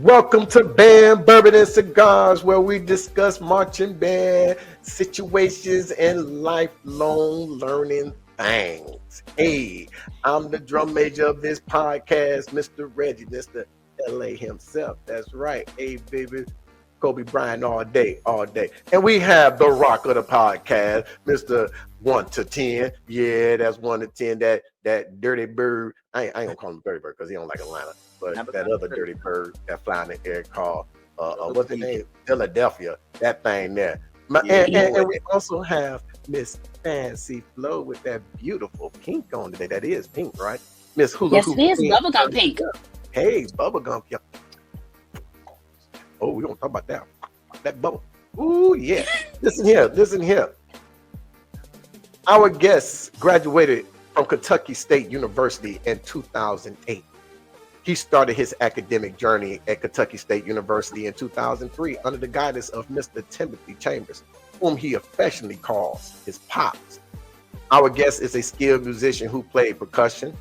Welcome to Band Bourbon Cigars, where we discuss marching band situations and lifelong learning things. Hey, I'm the drum major of this podcast, Mr. Reggie, Mr. LA himself. That's right. Hey, baby. Kobe Bryant all day, all day. And we have the rock of the podcast, Mr. 1 to 10. Yeah, that's 1 to 10. That dirty bird. I ain't gonna call him dirty bird because he don't like Atlanta. But that other dirty bird that fly in the air called what's the name? Philadelphia. That thing there. And we also have Miss Fancy Flo with that beautiful pink on today. That is pink, right? Miss Hula Yes, Hoop. it is bubblegum pink. Hey, bubblegum. Yeah. Oh, we're gonna talk about that. That bubble. Ooh, yeah. Listen here. Our guest graduated from Kentucky State University in 2008. He started his academic journey at Kentucky State University in 2003 under the guidance of Mr. Timothy Chambers, whom he affectionately calls his pops. Our guest is a skilled musician who played percussion,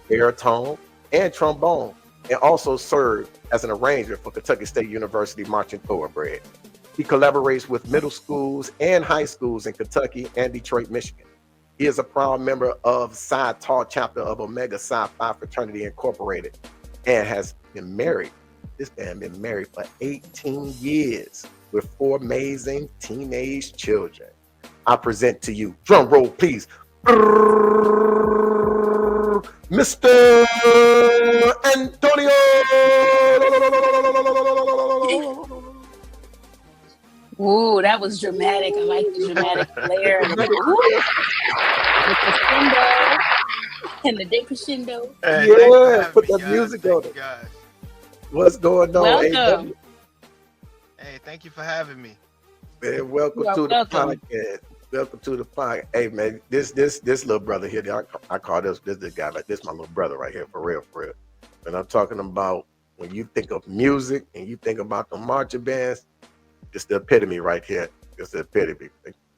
baritone, and trombone, and also served as an arranger for Kentucky State University Marching Thoroughbred. He collaborates with middle schools and high schools in Kentucky and Detroit, Michigan. He is a proud member of Psi Tau chapter of Omega Psi Phi Fraternity Incorporated and has been married. This man been married for 18 years with 4 amazing teenage children. I present to you, drum roll please, Mr. Antonio. Ooh, that was dramatic. I like the dramatic flair. With the crescendo and the decrescendo. Hey, yeah, put that music on it. What's going on? Welcome. Hey, thank you for having me. Man, welcome to the podcast. Welcome to the podcast. Hey, man, this little brother here, I call this guy, like this my little brother right here, for real. And I'm talking about when you think of music and you think about the marching bands, it's the epitome right here. It's the epitome.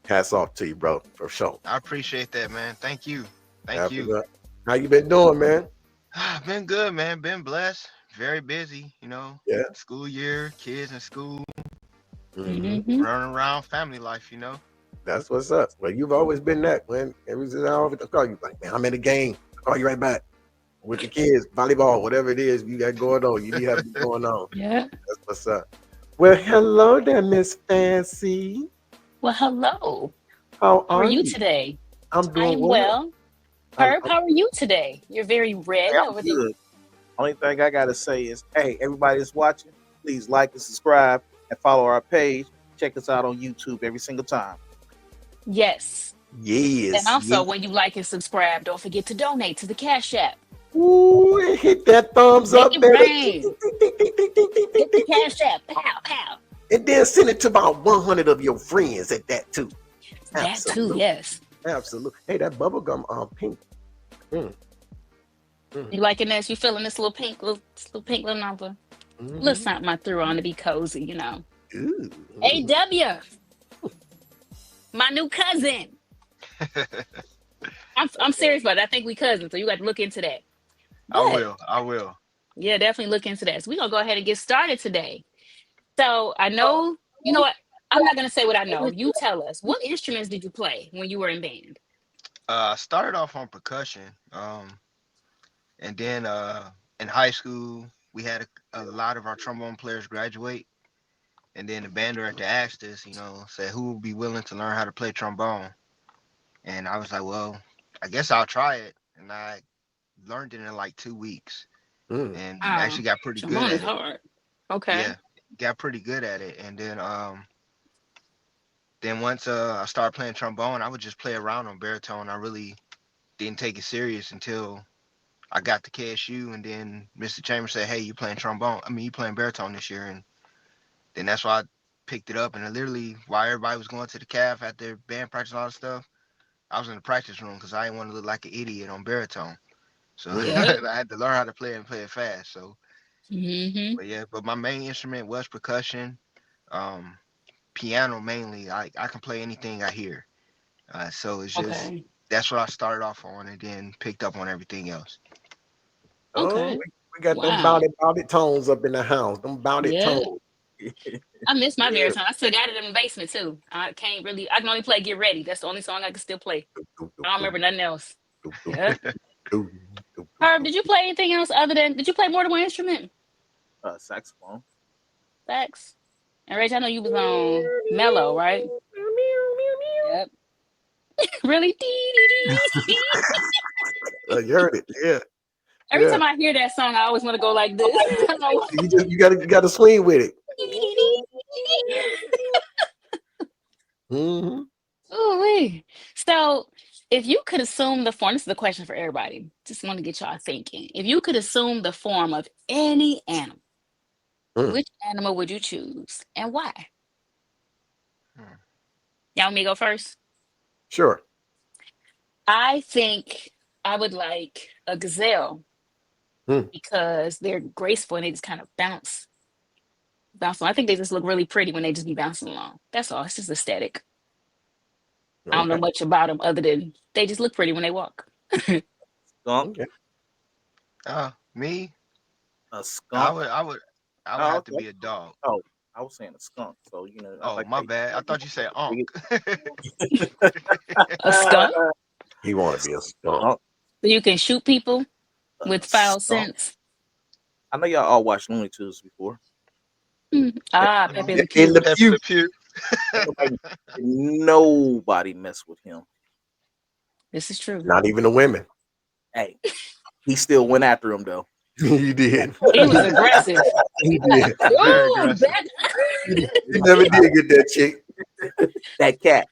Hats off to you, bro, for sure. I appreciate that, man. Thank you. Thank you. How you been doing, man? Been good, man. Been blessed. Very busy, Yeah. School year, kids in school, Mm-hmm. running around, family life, That's what's up. Well, you've always been that, man. Every time I always call you, like, man, I'm in the game. I'll call you right back. With the kids, volleyball, whatever it is you got going on, you have going on. Yeah. That's what's up. Well, hello there, Miss Fancy. Well, hello. How are you today? I'm doing well. Herb, how are you today? You're very red over there. Only thing I gotta say is, hey, everybody that's watching, please like and subscribe and follow our page. Check us out on YouTube every single time. Yes. Yes. And also, when you like and subscribe, don't forget to donate to the Cash App. Ooh, and hit that thumbs up, baby. Hit the Cash App. Pow, pow. And then send it to about 100 of your friends at that too. That too, yes. Absolutely. Hey, that bubblegum pink. You liking this? You feeling this little pink little number? Little something I threw on to be cozy, Ooh. AW. My new cousin. I'm serious about it. I think we cousins, so you got to look into that. But, I will. Yeah, definitely look into that. So we're going to go ahead and get started today. So I know, you know what? I'm not going to say what I know. You tell us. What instruments did you play when you were in band? I started off on percussion. And then in high school, we had a lot of our trombone players graduate. And then the band director asked us, said who would be willing to learn how to play trombone. And I was like, well, I guess I'll try it. And I learned it in like 2 weeks. And actually got pretty good at it. Hard. Okay. Yeah, got pretty good at it. And then once I started playing trombone, I would just play around on baritone. I really didn't take it serious until I got to KSU, and then Mr. Chambers said, hey, you playing baritone this year. And then that's why I picked it up. And literally, while everybody was going to the calf after band practice and all that stuff, I was in the practice room because I didn't want to look like an idiot on baritone. So I had to learn how to play and play it fast. So, but my main instrument was percussion, piano mainly. I can play anything I hear. So it's just that's what I started off on, and then picked up on everything else. Okay. We got them Wow. bout it tones up in the house. Them bout it Yeah. tones. I miss my Yeah. baritone. I still got it in the basement too. I can only play Get Ready. That's the only song I can still play. I don't remember nothing else. Yeah. Herb, did you play anything else did you play more than one instrument? Saxophone. Sax. And Rach, I know you was on mellow, right? Yep. Really? You heard it. Yeah. Every Yeah. time I hear that song, I always want to go like this. I don't know. You gotta swing with it. Mm-hmm. Ooh-wee. So, if you could assume the form, this is the question for everybody. Just want to get y'all thinking. If you could assume the form of any animal, which animal would you choose and why? Y'all want me to go first? Sure. I think I would like a gazelle because they're graceful and they just kind of bounce along. I think they just look really pretty when they just be bouncing along. That's all. It's just aesthetic. I don't know much about them other than they just look pretty when they walk. Skunk. Okay. Me? A skunk. I would have to be a dog. Oh, I was saying a skunk. So Oh, my bad. I thought you said onk. A skunk? He want to be a skunk. So you can shoot people with foul scents. I know y'all all watched Looney Tunes before. Pepe Le In Pew. the pew. Nobody mess with him. This is true. Not even the women. Hey, he still went after him though. He did. He was aggressive. He did. Very Ooh, aggressive. He never did get that chick. That cat.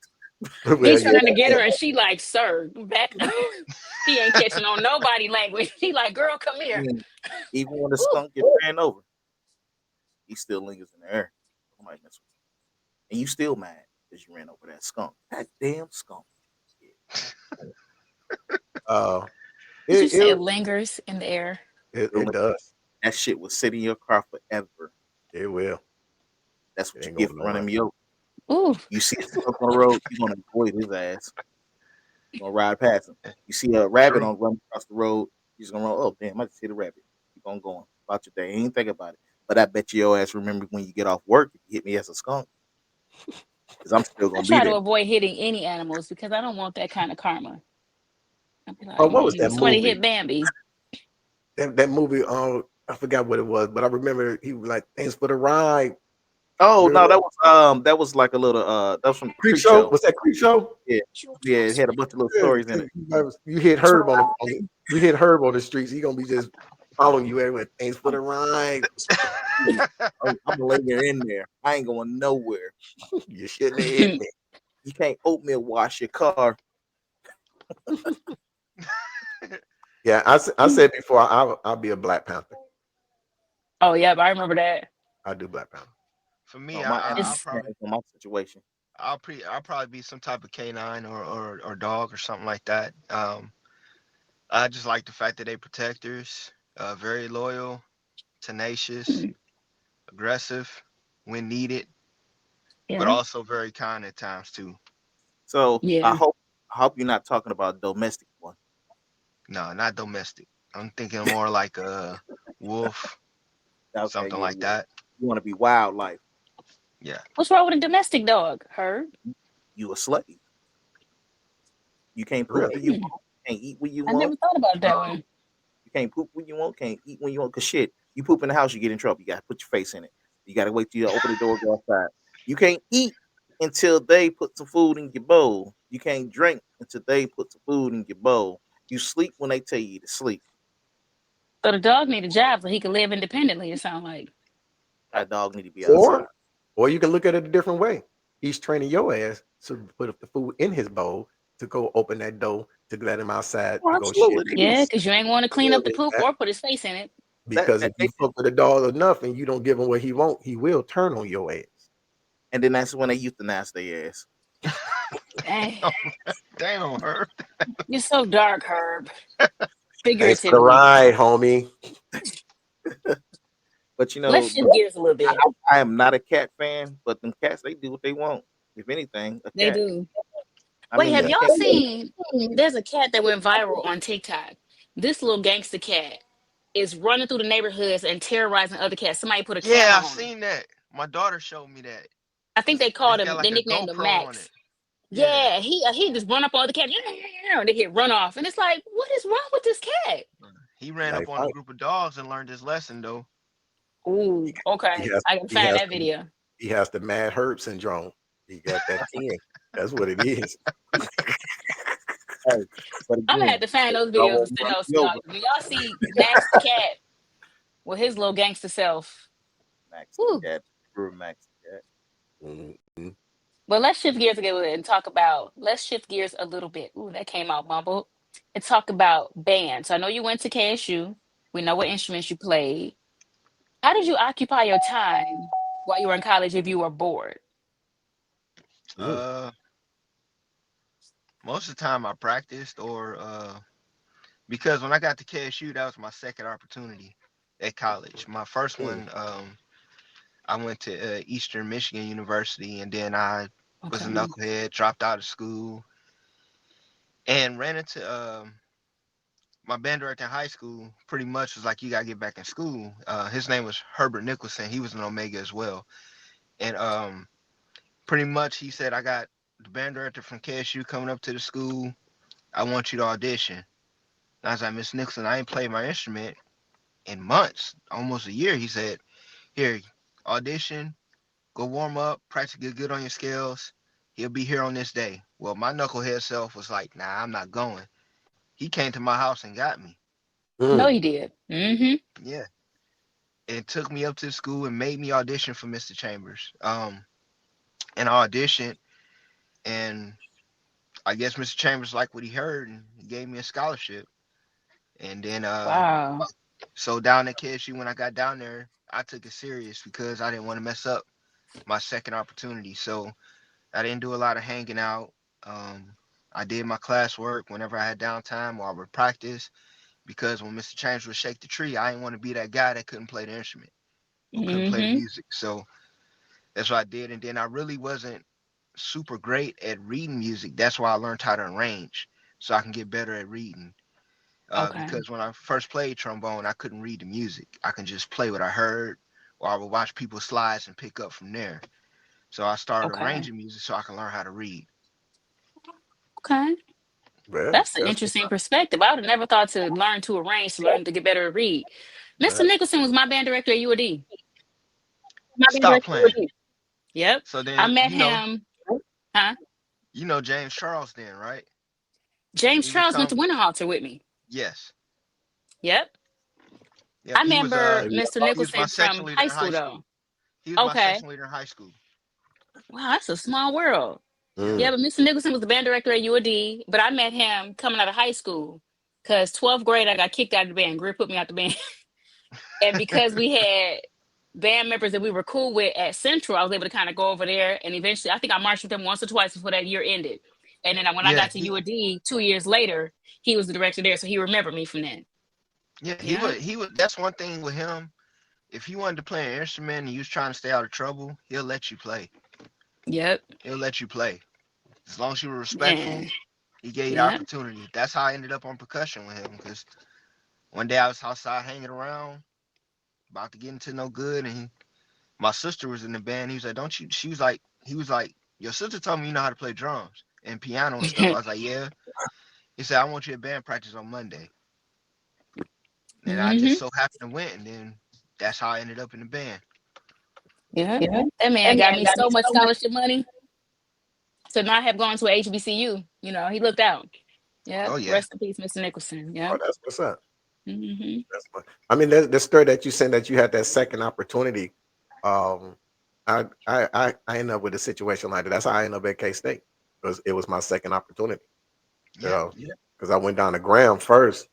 He's trying to get her, and she like, sir, back. He ain't catching on nobody language. He like, girl, come here. Even when the skunk gets ran over, he still lingers in the air. Nobody mess with him. And you still mad because you ran over that skunk. That damn skunk. Did you say it lingers in the air? It does. That shit will sit in your car forever. It will. That's what you get for running me over. Ooh. You see a skunk on the road, you're gonna avoid his ass. You're gonna ride past him. You see a rabbit on running across the road, you're just gonna run. Oh damn, I just hit a rabbit. Keep on going about your day. Ain't think about it. But I bet your ass remember when you get off work, if you hit me as a skunk. Because I'm still gonna I be try there. to avoid hitting any animals because I don't want that kind of karma. I'd be like, what was that somebody movie? hit Bambi. That movie, I forgot what it was, but I remember he was like, "Thanks for the ride." Oh Remember no, that was like a little that was from Creep Show. Was that Creep Show? Yeah, it had a bunch of little stories in it. You hit Herb you hit Herb on the streets. He gonna be just following you everywhere. Thanks for the ride. I'm gonna lay there in there. I ain't going nowhere. You shouldn't have hit me. You can't oatmeal wash your car. Yeah, I said before I'll be a Black Panther. Oh yeah, but I remember that. I do Black Panther. For me, I'll probably my situation. I'll probably be some type of canine or dog or something like that. I just like the fact that they protectors, very loyal, tenacious, aggressive when needed, but also very kind at times too. So I hope you're not talking about a domestic one. No, not domestic. I'm thinking more like a wolf, something like that. You want to be wildlife. Yeah. What's wrong with a domestic dog, Herb? You a slave. You can't poop when you want. Can't eat when you want. I never thought about it that way. You can't poop when you want. Can't eat when you want. Cause shit, you poop in the house, you get in trouble. You gotta put your face in it. You gotta wait till you open the door, go outside. You can't eat until they put some food in your bowl. You can't drink until they put some food in your bowl. You sleep when they tell you to sleep. So the dog need a job so he can live independently. It sounds like that dog need to be outside. Or you can look at it a different way. He's training your ass to put up the food in his bowl to go open that door to let him outside. Oh, to go shit. Yeah, because you ain't want to clean up the poop or put his face in it. Because if you fuck with a dog enough and you don't give him what he want, he will turn on your ass. And then that's when they euthanize their ass. Damn, Herb. You're so dark, Herb. Thanks for the ride, homie. But you know, let's shift gears a little bit. I am not a cat fan, but them cats, they do what they want. If anything, they do. Wait, have y'all seen? There's a cat that went viral on TikTok. This little gangster cat is running through the neighborhoods and terrorizing other cats. Somebody put a Yeah, camera I on him. seen that. My daughter showed me that. I think they It's called got him. like They a nicknamed him GoPro on it. Max. Yeah. Yeah, he just run up all the cats. And they hit run off, and it's like, what is wrong with this cat? He ran Like, up on a group of dogs and learned his lesson though. Ooh, okay. he has I can he find has that the video. he has the Mad Herb syndrome. He got that 10. That's what it is. Hey, but I'm gonna have again, to find those y'all videos and won't send run those me to y'all. over. When y'all see Max the cat with his little gangster self, Max the woo. cat, Brewer Max the cat. Mhm. But let's shift gears again and talk about. Let's shift gears a little bit. Ooh, that came out mumbled. And talk about bands. So I know you went to KSU. We know what instruments you played. How did you occupy your time while you were in college if you were bored? Mm. Most of the time I practiced or because when I got to KSU, that was my second opportunity at college. My first Mm. one, I went to Eastern Michigan University, and then I was a Okay. knucklehead, dropped out of school, and ran into my band director in high school. Pretty much was like, you gotta get back in school. His name was Herbert Nicholson. He was an Omega as well, and pretty much he said, I got the band director from KSU coming up to the school. I want you to audition. And I was like, Miss Nicholson, I ain't played my instrument in months, almost a year. He said, here, audition, go warm up, practice, get good on your scales. He'll be here on this day. Well, my knucklehead self was like, nah, I'm not going. He came to my house and got me. No, Mm. you did. Mm-hmm. Yeah. And took me up to the school and made me audition for Mr. Chambers. And I auditioned, and I guess Mr. Chambers liked what he heard and he gave me a scholarship. And then Wow. so down at KSU, when I got down there, I took it serious because I didn't want to mess up my second opportunity. So I didn't do a lot of hanging out. I did my classwork whenever I had downtime or I would practice because when Mr. Chambers would shake the tree, I didn't want to be that guy that couldn't play the instrument or couldn't play the Mm-hmm. music. So that's what I did. And then I really wasn't super great at reading music. That's why I learned how to arrange so I can get better at reading. Okay. Because when I first played trombone, I couldn't read the music. I can just play what I heard, or I would watch people's slides and pick up from there. So I started Okay. arranging music so I can learn how to read. Okay. Well, That's an that's what's interesting up. perspective. I would have never thought to learn to arrange, to learn to get better at read. Mr. That, Nicholson was my band director at UAD. My band Stop director at playing. UAD. Yep. So I then, met him. Huh? James Charles then, right? James He was Charles went to come. Winterhalter with me. Yes. Yep. I Yep. remember so you Mr. He was my Nicholson section from leader high in high school school. though. He was my Okay. section leader in high school. Wow, that's a small world. Yep. mm. Yeah, but Mr. Nicholson was the band director at UAD, but I met him coming out of high school because 12th grade I got kicked out of the band. Greer put me out the band. And because we had band members that we were cool with at Central, I was able to kind of go over there. And eventually, I think I marched with him once or twice before that year ended. And then when I Yeah. got to UAD 2 years later, he was the director there. So he remembered me from then. Yeah. He Yeah. would. He would. That's one thing with him. If he wanted to play an instrument and he was trying to stay out of trouble, he'll let you play. Yep. He'll let you play as long as you were respectful. Man. He gave you the Yep. opportunity. That's how I ended up on percussion with him. Because one day I was outside hanging around, about to get into no good, and my sister was in the band. He was like, "Don't you?" She was like, he was like, "Your sister told me you know how to play drums and piano and stuff." I was like, "Yeah." He said, "I want you at band practice on Monday," and I just hmm so happened to went, and then that's how I ended up in the band. Yep. Yeah. That man That got man me got me so much so much. scholarship money to not have gone to a HBCU. He looked out. Oh Yep. yeah, Rest in peace, Mr. Nicholson. Oh, Yep. that's what's up. hmm That's what, I mean, the story that you said that you had that second opportunity. Um, I ended up with a situation like that. That's how I ended up at K State because it was my second opportunity. You yeah, know, because I went down to Graham first,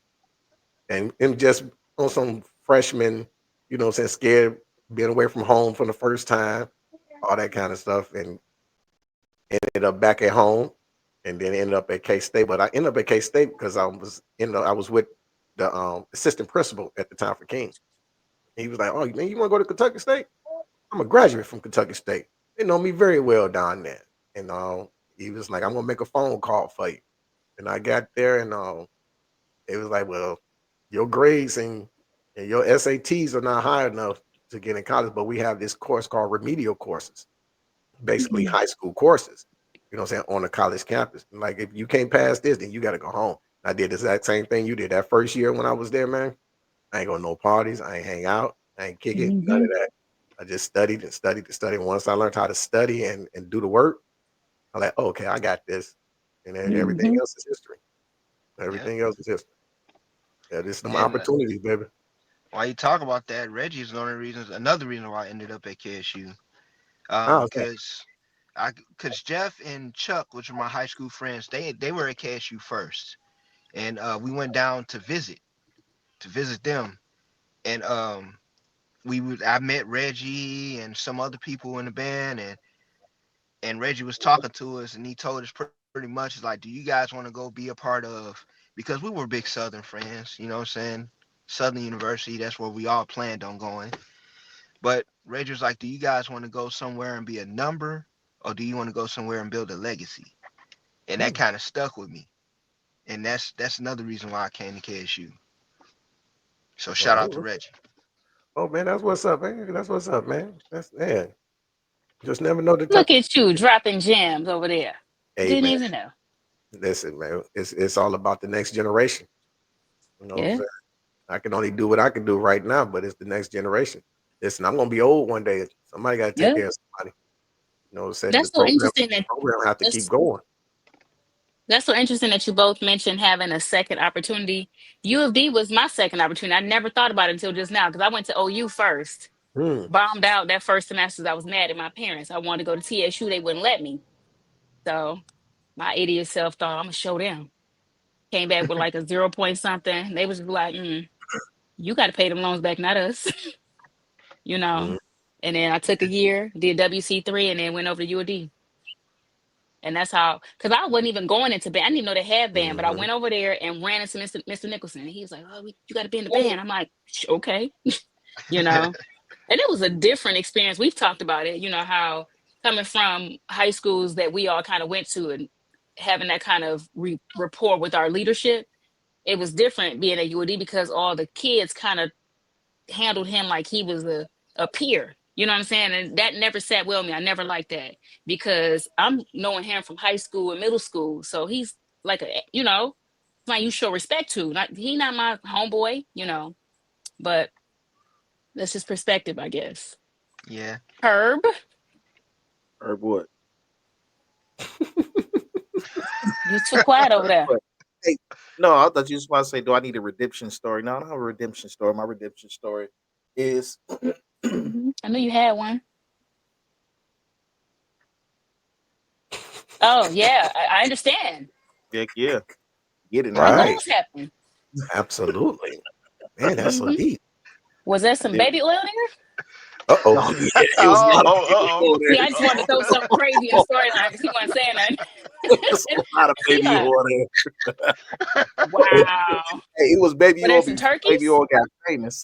and just on some freshman, what I'm saying, scared being away from home for the first time, all that kind of stuff, and ended up back at home, and then ended up at K State. But I ended up at K State because I was with the assistant principal at the time for King. He was like, "Oh man, you want to go to Kentucky State? I'm a graduate from Kentucky State. They know me very well down there." And he was like, "I'm gonna make a phone call for you." And I got there, and it was like, "Well, your grades And your SATs are not high enough to get in college, but we have this course called remedial courses, basically high school courses, you know what I'm saying, on the college campus. Like if you can't pass this, then you got to go home. I did the exact same thing you did that first year when I was there, man. I ain't going to no parties. I ain't hang out. I ain't kick it. None of that. I just studied and studied and studied. Once I learned how to study and do the work, I'm like, oh, okay, I got this. And then everything else is history. Everything else is history. Yeah, this is some And opportunities, baby. while you talk about that, Reggie's the only reason, another reason why I ended up at KSU. How's that? Because Jeff and Chuck, which are my high school friends, they were at KSU first, and we went down to visit them, and I met Reggie and some other people in the band, and Reggie was talking to us, and he told us pretty much, it's like, do you guys want to go be a part of, because we were big Southern friends, you know what I'm saying? Southern University, that's where we all planned on going. But Reggie was like, do you guys want to go somewhere and be a number, or do you want to go somewhere and build a legacy? And that kind of stuck with me. And that's another reason why I came to KSU. So shout out to Reggie. Oh man, that's what's up, man. That's what's up, man. That's man. Just never know the type. Look at you dropping gems over there. Hey Didn't man, even know. listen, man. It's all about the next generation. You know what I'm Yeah. saying? I can only do what I can do right now, but it's the next generation. Listen, I'm gonna be old one day. Somebody got to take Yeah. care of somebody. You know what I'm saying? That's so interesting that program have to keep that's going. that's so interesting that you both mentioned having a second opportunity. U of D was my second opportunity. I never thought about it until just now because I went to OU first. Bombed out that first semester. I was mad at my parents. I wanted to go to TSU. They wouldn't let me. So my idiot self thought I'm gonna show them. Came back with like a 0 point something. They was like, you got to pay them loans back, not us. you know. And then I took a year, did WC3, and then went over to UD. And that's how, because I wasn't even going into band. I didn't even know they had band, but I went over there and ran into Mr. Nicholson. And he was like, oh, you got to be in the band. I'm like, okay. you know. And it was a different experience. We've talked about it, how coming from high schools that we all kind of went to and having that kind of rapport with our leadership, it was different being at UD because all the kids kind of handled him like he was a peer. You know what I'm saying? And that never sat well with me. I never liked that because I'm knowing him from high school and middle school. So he's like somebody you show respect to. He not my homeboy, but that's just perspective, I guess. Yeah. Herb what? You're too quiet over there. Hey, no, I thought you just want to say, do I need a redemption story? No, I don't have a redemption story. My redemption story is I knew you had one. Oh yeah, I understand. heck yeah. Get it When now. Right. those happen. Absolutely. Man, that's so deep. Was there some baby oil there? Uh-oh. Yeah, it was a lot of baby oil there. See, I just wanted to throw something crazy in the storyline because he wasn't saying nothing. There's a lot of baby oil there. Wow. Hey, it was baby Were oil there some before turkeys? baby oil got famous.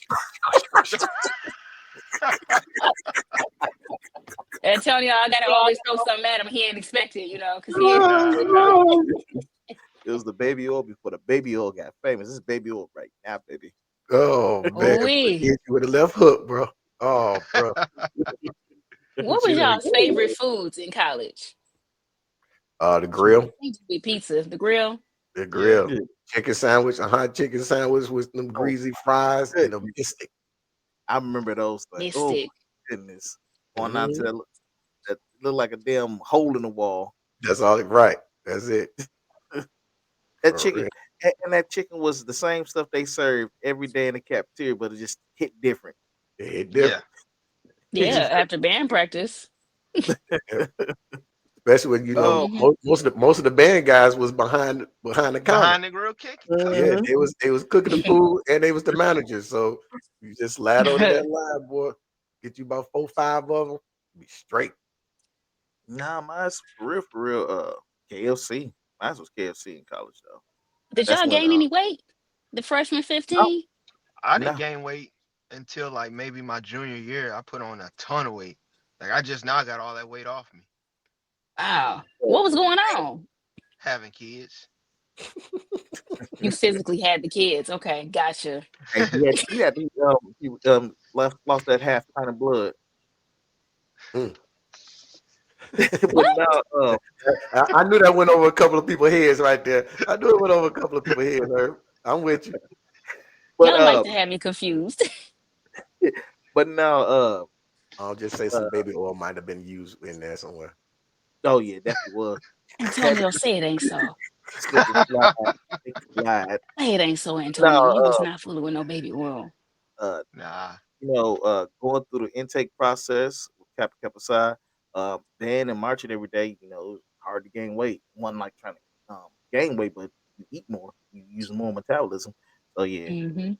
Antonio, I gotta always throw something at him he ain't expected, because he ain't. It was the baby oil before the baby oil got famous. This is baby oil right now, baby. Oh man, Ooh-wee. hit you with a left hook, bro. Oh, bro. What was y'all's favorite foods in college? The grill. It would be pizza. The grill. The grill. Yeah. Chicken sandwich, a hot chicken sandwich with them greasy fries and a mystic. I remember those things. Oh Mystic. my goodness. Going down to that looked like a damn hole in the wall. That's all right. That's it. That For chicken real. and that chicken was the same stuff they served every day in the cafeteria, but it just hit different. It hit different. Yeah, after band practice. Especially when most of the band guys was behind the counter. Behind the grill kick. Yeah, they was cooking the food and they was the managers. So you just slide over that line, boy. Get you about 4, 5 of them. Be straight. Nah, mine's for real. KFC. Mine was KFC in college though. Did That's y'all when, gain any weight? The freshman 15? I didn't No. gain weight until like maybe my junior year. I put on a ton of weight. Like I just now got all that weight off me. Wow. What was going on? Having kids. You physically had the kids. Okay, gotcha. And he lost that half pint of blood. Mm. What? But now, I knew that went over a couple of people's heads right there. I knew it went over a couple of people's heads, Herb. I'm with you. but Y'all like to have me confused. but now, I'll just say some baby oil might have been used in there somewhere. oh yeah, definitely was. Antonio, say it ain't so. Slip and slide, slip and slide. Say it ain't so, Now, Antonio. You was not fooling with no baby oil. Nah. Going through the intake process with Kappa Kappa Psi, Dan and marching every day, it was hard to gain weight. One like trying to gain weight, but you eat more, you use more metabolism. So yeah, Mm-hmm.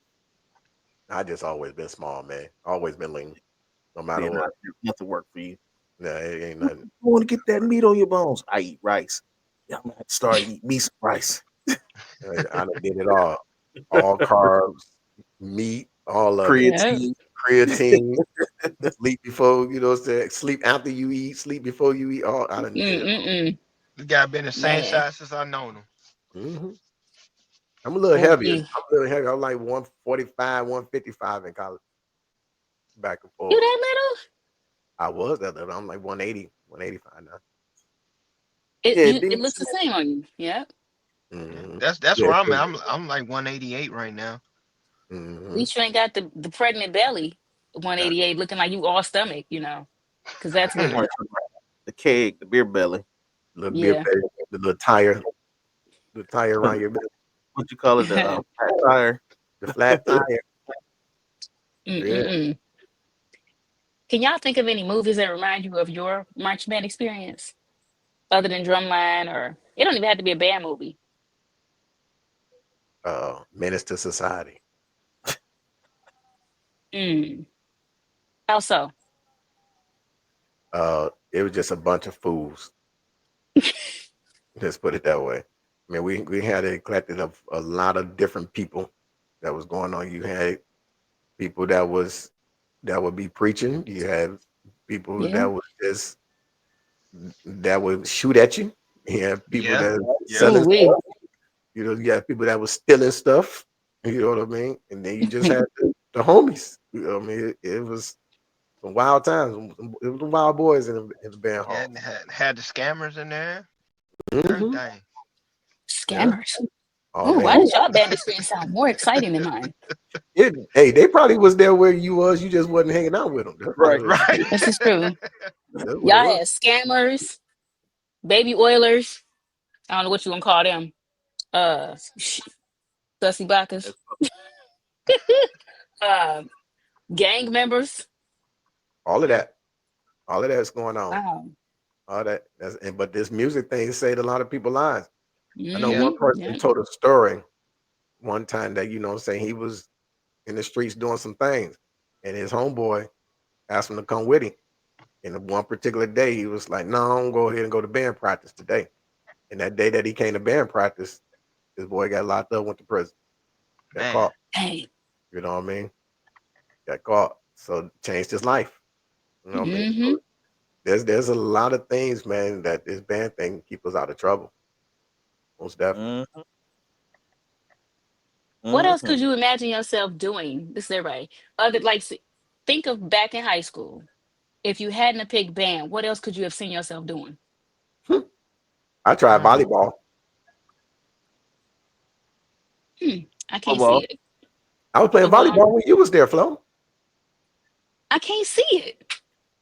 I just always been small, man. Always been lean, no matter then what. nothing work for you. Nah, it ain't nothing. You want to get that meat on your bones? I eat rice. Yeah, I'm gonna have to start eating me some rice. I done did it all carbs, meat, all of it. Yeah. Creatine. Creatine, sleep before what I'm saying. Sleep after you eat, sleep before you eat. All I done did it all. Mm-mm-mm. This guy been the same Man. size since I known him. Mm-hmm. I'm a little heavier. Okay. I'm a little heavier. I'm like 145, 155 in college. Back and You forth. that little? I was that little. I'm like 180, 185 now. It looks the same on you. Yeah. Mm-hmm. That's Yeah, where I'm at. I'm like 188 right now. At mm-hmm. least you ain't got the pregnant belly, 188, looking like you all stomach, because that's weird. The keg, the beer belly. Little beer Yeah. belly, the little tire around your belly, What you call it? The flat tire. the flat tire. Yeah. Mm-mm-mm. Can y'all think of any movies that remind you of your marching band experience, other than Drumline, or it don't even have to be a band movie? Menace to Society. How so? It was just a bunch of fools. Let's put it that way. I mean, we had a collective of a lot of different people that was going on. You had people that would be preaching. You had people Yeah. that would shoot at you. You had people Yeah. that Yeah. selling Ooh-wee. stuff. You had people that was stealing stuff. You know what I mean? And then you just had the homies. I mean, it was some wild times. It was the wild boys in the band Yeah, hall. and had the scammers in there. Mm-hmm. Everything. Yeah. Scammers. Oh Ooh, why man. does y'all band experience sound more exciting than mine? Hey, they probably was there where you was. You just wasn't hanging out with them. That's Right. Right. This is true. That's what it Y'all was. had scammers, baby oilers. I don't know what you gonna call them. Sussy backers. Uh, gang members. All of that. All of that's going on. Wow. All that. But this music thing saved a lot of people's lives. I know Yeah. one person Yeah. told a story one time that saying he was in the streets doing some things, and his homeboy asked him to come with him. And one particular day, he was like, "No, I'm gonna go ahead and go to band practice today." And that day that he came to band practice, his boy got locked up, went to prison, got Man. caught. Dang. You know what I mean? Got caught, so changed his life. You know what I mean? Mm-hmm. So there's a lot of things, man, that this band thing keep us out of trouble. Most definitely. What else could you imagine yourself doing? This is everybody. Think of back in high school. If you hadn't have picked band, what else could you have seen yourself doing? I tried volleyball. I can't Football. see it. I was playing Football. volleyball when you was there, Flo. I can't see it.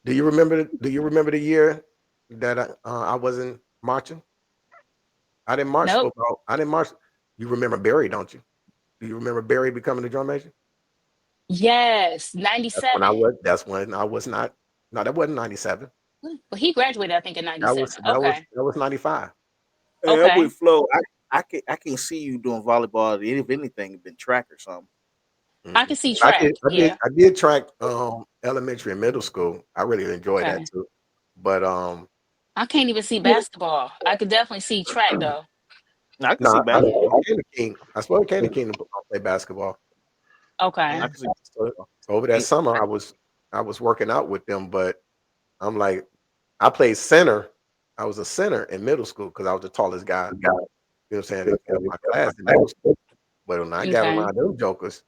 Do you remember the year that I wasn't marching? I didn't march Nope. football. I didn't march. You remember Barry, don't you? Do you remember Barry becoming the drum major? Yes, That's when I 97. was. That's when I was not. No, that wasn't 97. Well, he graduated, I think, in That 97. was Okay. 95. Hey, I'm Okay. with Flo. I can't see you doing volleyball. If anything, it'd been track or something. I can see I track. did. Yeah. I did track elementary and middle school. I really enjoyed that Okay. too. But I can't even see basketball. I could definitely see track though. I can no, see basketball. I supposed Candy King to play basketball. Okay. I Yeah. can see. So over that summer, I was working out with them, but I'm like, I played center. I was a center in middle school because I was the tallest guy You know what I'm saying? In my class in middle school. But when I got Okay. around them jokers,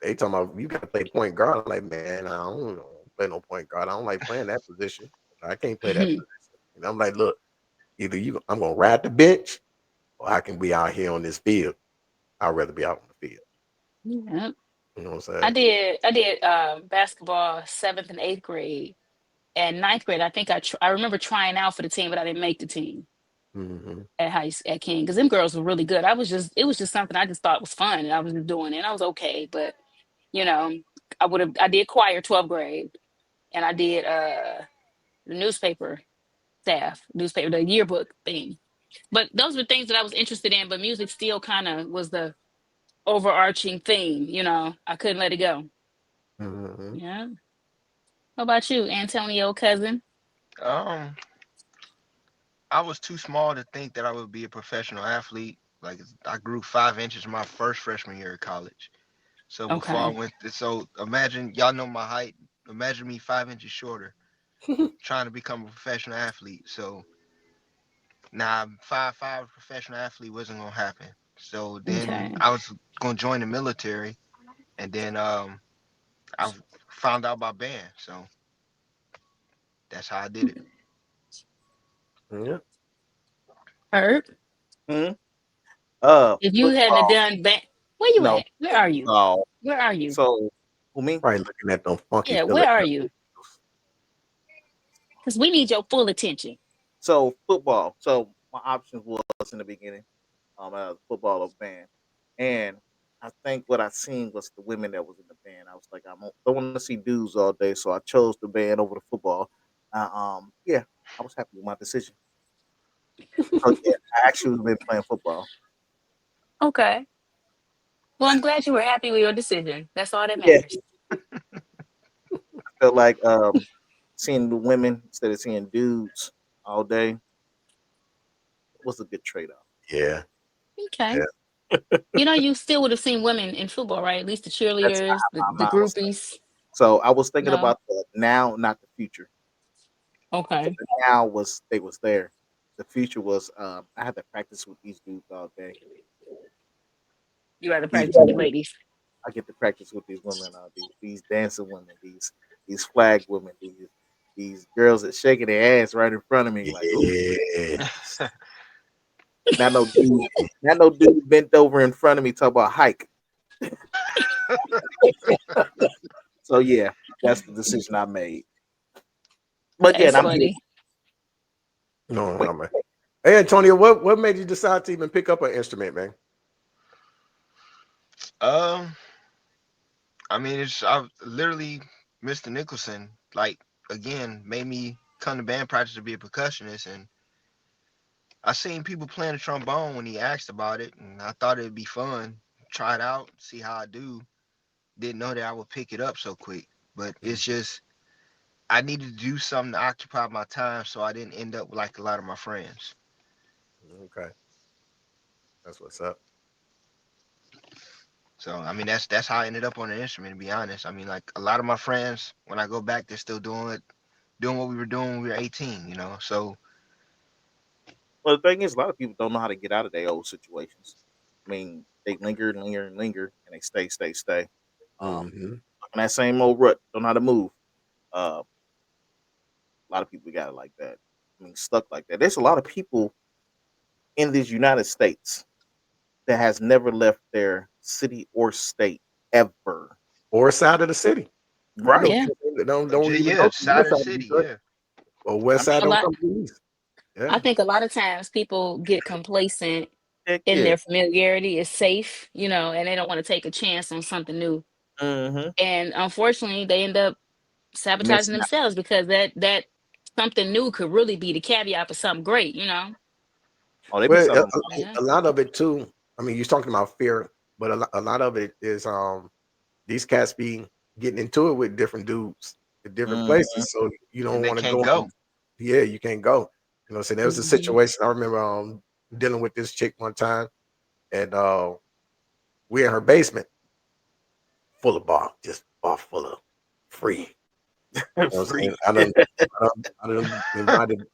they talking about you got to play point guard. I'm like, man, I don't play no point guard. I don't like playing that position. I can't play that position. And I'm like, look, either I'm gonna ride the bench, or I can be out here on this field. I'd rather be out on the field. Yeah. You know what I'm saying? I did basketball 7th and 8th grade. And 9th grade, I think I remember trying out for the team, but I didn't make the team Mm-hmm. at King because them girls were really good. It was just something I just thought was fun, and I was just doing it. And I was okay, but you know, I did choir 12th grade, and I did the newspaper, the yearbook thing. But those were things that I was interested in. But music still kind of was the overarching theme. I couldn't let it go. Mm-hmm. Yeah. What about you, Antonio, cousin? Um, I was too small to think that I would be a professional athlete. Like I grew 5 inches my first freshman year of college. So before I Okay. went, so imagine y'all know my height. Imagine me 5 inches shorter, trying to become a professional athlete. So now 5'5" professional athlete wasn't gonna happen. So then Okay. I was gonna join the military, and then I found out about band. So that's how I did it. Yeah. Herb, Hmm? if you hadn't Football. done that, where you No, at? Where are you? no. Where are you? So, who me? Probably looking at them funky Yeah, where are Philadelphia. you? Because we need your full attention. So football. So my options was in the beginning, football or band, and I think what I seen was the women that was in the band. I was like, don't want to see dudes all day, so I chose the band over the football. Yeah, I was happy with my decision. So yeah, I actually been playing football. Okay. Well, I'm glad you were happy with your decision. That's all that Yeah, matters. I felt like seeing the women instead of seeing dudes all day was a good trade off. Yeah. Okay. Yeah. You still would have seen women in football, right? At least the That's cheerleaders, the not how I was thinking. groupies. So I was thinking No. about the now, not the future. So Okay. the now was they was there. The future was I had to practice with these dudes all day. You rather These practice with the ladies. I get to practice with these women, these dancing women, these flag women, these girls that shaking their ass right in front of me, like, ooh, Yeah. not no dude, not no dude bent over in front of me talk about hike. So yeah, that's the decision I made. But yeah, That's and I'm here. funny. No, Wait, no, man. Hey, Antonio, what made you decide to even pick up an instrument, man? Um, I mean, I literally Mr. Nicholson, like again, made me come to band practice to be a percussionist, and I seen people playing the trombone when he asked about it, and I thought it'd be fun. Try it out, see how I do. Didn't know that I would pick it up so quick, but it's just I needed to do something to occupy my time, so I didn't end up like a lot of my friends. Okay, that's what's up. So I mean, that's how I ended up on the instrument. To be honest, I mean, like a lot of my friends, when I go back, they're still doing it, doing what we were doing when we were 18. So well, the thing is, a lot of people don't know how to get out of their old situations. I mean, they linger and linger and linger, and they stay. Mm-hmm. In that same old rut, don't know how to move. Uh, a lot of people got it like that. I mean, stuck like that. There's a lot of people in these United States that has never left their city or state ever. Or side of the city. I know Right. Yeah. people that don't even yeah, go to the side west of the side of city, Detroit, yeah. or I west mean, side A don't lot. come to the east. I Yeah. think a lot of times people get complacent heck in yeah. their familiarity is safe, and they don't want to take a chance on something new. Mm-hmm. And unfortunately, they end up sabotaging Missing out. themselves because that something new could really be the caveat for something great. Oh, they be Well, selling. Yeah. a lot of it too. I mean, you're talking about fear, but a lot of it is these cats be getting into it with different dudes at different Mm-hmm. places, so you And don't they want to can't go. go. Yeah, you can't go. So there was a Hmm. situation. I remember dealing with this chick one time, and we in her basement, full of bar, just bar full of free. You know what I'm Free. saying? I done invited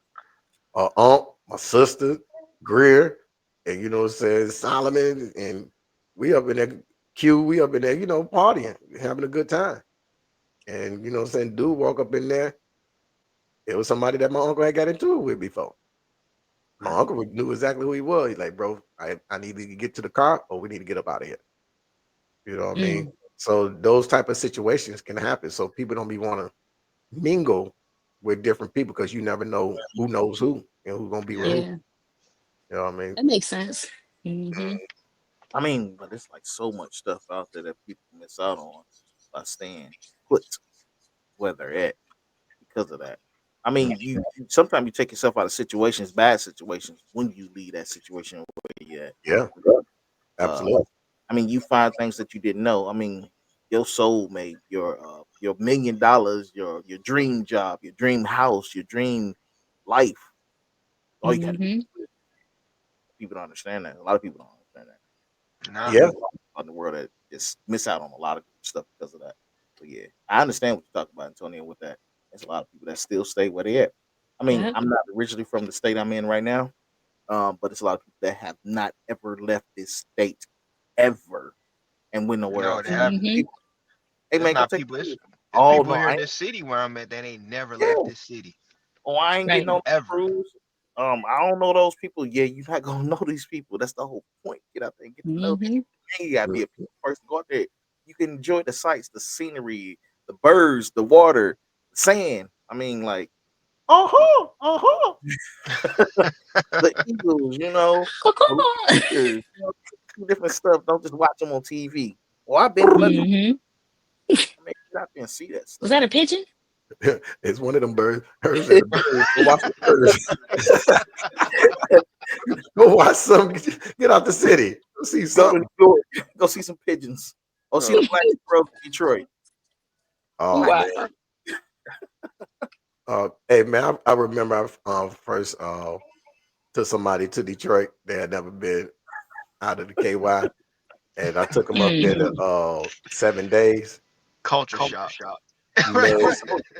aunt, my sister, Greer. and you know what I'm saying, Solomon, and we up in there, Q, we up in there, you know, partying, having a good time. And you know what I'm saying, dude walk up in there. It was somebody that my uncle had got into it with before. My uncle knew exactly who he was. He's like, bro, I need to get to the car or we need to get up out of here. You know what I mean? So those type of situations can happen. So people don't be want to mingle with different people because you never know who knows who and who's gonna be with who. Yeah, You know what I mean? that makes sense. Hmm. I mean, but it's like so much stuff out there that people miss out on by staying put where they're at because of that. I mean, sometimes you take yourself out of situations, bad situations, when you leave that situation where you at. Yeah, Uh, absolutely. I mean, you find things that you didn't know. I mean, your soulmate, your $1 million, your dream job, your dream house, your dream life. All you got to do. Hmm. People don't understand that. A lot of people don't understand that. Nah. Yeah, On the world that just miss out on a lot of stuff because of that. But yeah, I understand what you talk about, Antonio. With that, there's a lot of people that still stay where they at. I mean, Yep. I'm not originally from the state I'm in right now, but it's a lot of people that have not ever left this state ever and went nowhere No, they else. haven't. Hmm. Hey It's man, go not take. people. It's Oh people no, here I in ain't. this city where I'm at that ain't never left Yeah. this city Oh, I ain't getting Right. on the ever. cruise. I don't know those people. Yeah, you're not gonna know these people. That's the whole point. Get out there and get to know Hmm. people. And you gotta be a people person. Go out there. You can enjoy the sights, the scenery, the birds, the water, the sand. I mean, like, the eagles. The lakers, different stuff. Don't just watch them on TV. Well, I've been to. Hmm. I mean, get out there and see that Was stuff. that a pigeon? it's one of them birds. Hers and the birds. Go watch the birds. Go watch some. Get out the city. Go see Go to something. New York. Go see some pigeons. Or see Oh, the black squirrels in Detroit. oh Wow. man. Hey man, I remember I first took somebody to Detroit. They had never been out of the KY, and I took them up there Mm. to 7 days. Culture shock. Man,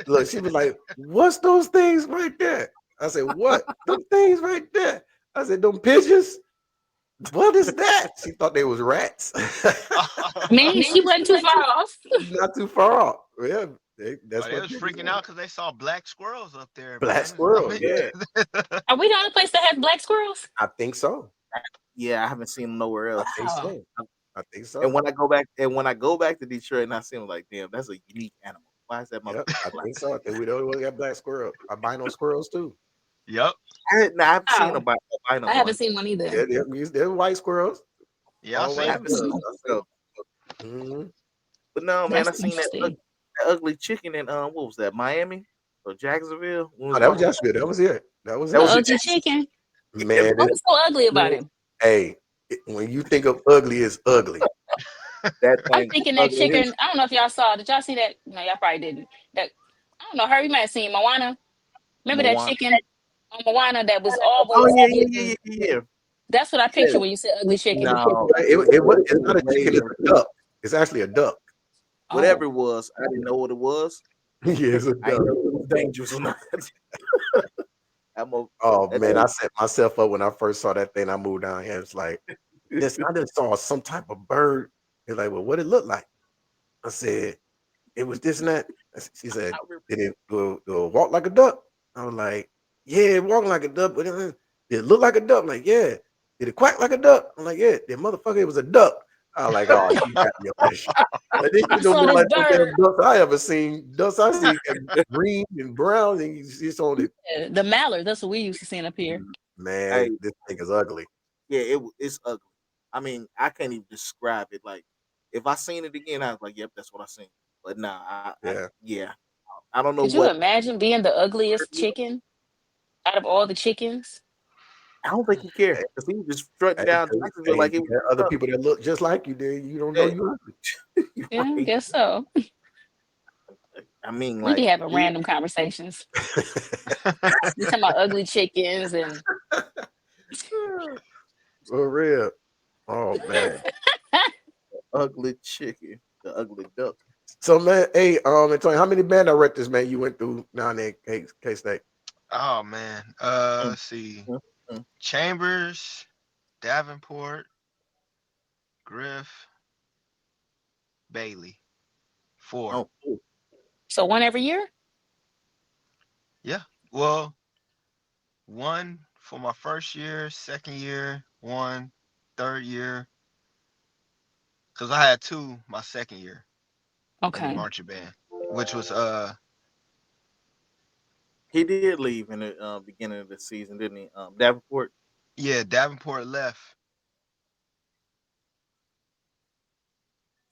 look, she was like, "What's those things right there?" I said, "What? Them things right there?" I said, "Them pigeons." What is that? She thought they was rats. I mean, she wasn't too far off. Not too far off. Yeah, that's Oh, they what was pigeons freaking are. out because they saw black squirrels up there, Black man. I squirrel. mean, Yeah, Are we the only place that has black squirrels? I think so. Yeah, I haven't seen them nowhere I else. think Wow. so. I think And so. when I go back to Detroit and I see them, like, damn, that's a unique animal. Why is that Yep, I motherfucker black? think so. I think we the only one got black squirrel, albino squirrels too. yep. I haven't seen Wow. a albino I haven't one. seen one either. Yeah, they're white squirrels, Yeah, I all I seen white them. haven't seen squirrels. Mhm. them myself. Hmm. But no, man, That's I seen interesting. that ugly chicken in what was that, Miami or Jacksonville? When Oh, was that my was yesterday. That was it. That was that The it. was it. ugly chicken. Man, What was so ugly about man, him? hey, when you think of ugly, it's ugly. That I'm thing thinking that ugly. chicken. I don't know if y'all saw. Did y'all see that? No, y'all probably didn't. That I don't know. Harry might have seen Moana. Remember that Moana. chicken on Moana that was Oh always yeah, yeah, yeah, getting. yeah, yeah. That's what I Yeah. picture when you said ugly chicken. No, It's not a chicken. It's a duck. It's actually a duck. Oh, whatever it was, I didn't know what it was. Yeah, it's a I didn't duck. know it was dangerous or not. Oh That man, thing. I set myself up when I first saw that thing. I moved down here. It's like this. I just saw some type of bird. It's like, well, what it looked like? I said it was this and that. She said, did it go walk like a duck? I was like, yeah, it walked like a duck, but did it look like a duck? I'm like, yeah. Did it quack like a duck? I'm like, yeah. The motherfucker, it was a duck. I was like, oh, you got me on this shit. Like, this I shit don't saw look this like no bird. damn ducks I ever seen. Ducks I see green and brown, and it's on it. The mallard. That's what we used to see up here. Hey, Man, this thing is ugly. yeah, it's ugly. I mean, I can't even describe it. Like, if I seen it again, I was like, "Yep, that's what I seen." But nah, Yeah. yeah, I don't know Could you what. imagine being the ugliest chicken out of all the chickens? I don't think he cared because he was just strutting Hey, down 'cause, Jacksonville hey, like it you was got his other stuff. people that look just like you, then you don't know Yeah, you ugly. you're Yeah, I right. guess so. I mean, We be like, having random conversations. We talking about ugly chickens and For real. Oh man. ugly chicken, the ugly duck. So man, hey, Antonio, how many band directors, man, you went through down there in K State? Oh man. Mm, Let's see. mm, mm. Chambers, Davenport, Griff, Bailey. 4. Oh, cool. So one every year? Yeah. Well, 1 for my first year, second year, 1, third year. Cause I had 2 my second year in the Okay. marching band, which was He did leave in the beginning of the season, didn't he? Davenport. yeah, Davenport left.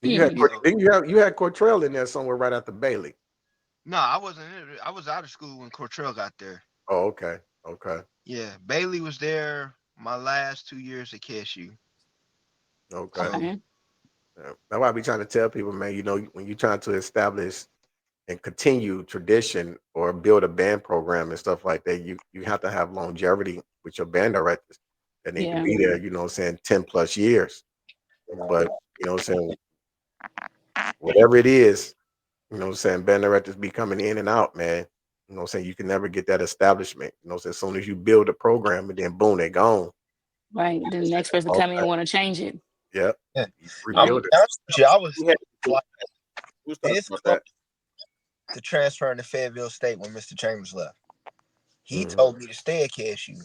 You had Hmm. So you had Cortrell in there somewhere right after Bailey. no, I wasn't in it. I was out of school when Cortrell got there. Oh, okay, okay, Yeah, Bailey was there my last 2 years at KSU. okay. So Okay. Yeah. That's why I be trying to tell people, man. When you're trying to establish and continue tradition or build a band program and stuff like that, you have to have longevity with your band directors that need to Yeah. be there. You know what I'm saying? 10+ years. But you know what I'm saying? Whatever it is, you know what I'm saying? Band directors be coming in and out, man. You know what I'm saying? You can never get that establishment. You know what I'm saying? As soon as you build a program and then boom, they're gone. Right. Then the next person come in and want to change it. Yep. yeah, You I'm rebuild it. honest with you, I was We had like we was talking this about close that. to transferring to Fayetteville State when Mr. Chambers left. He Mhm. told me to stay at KSU.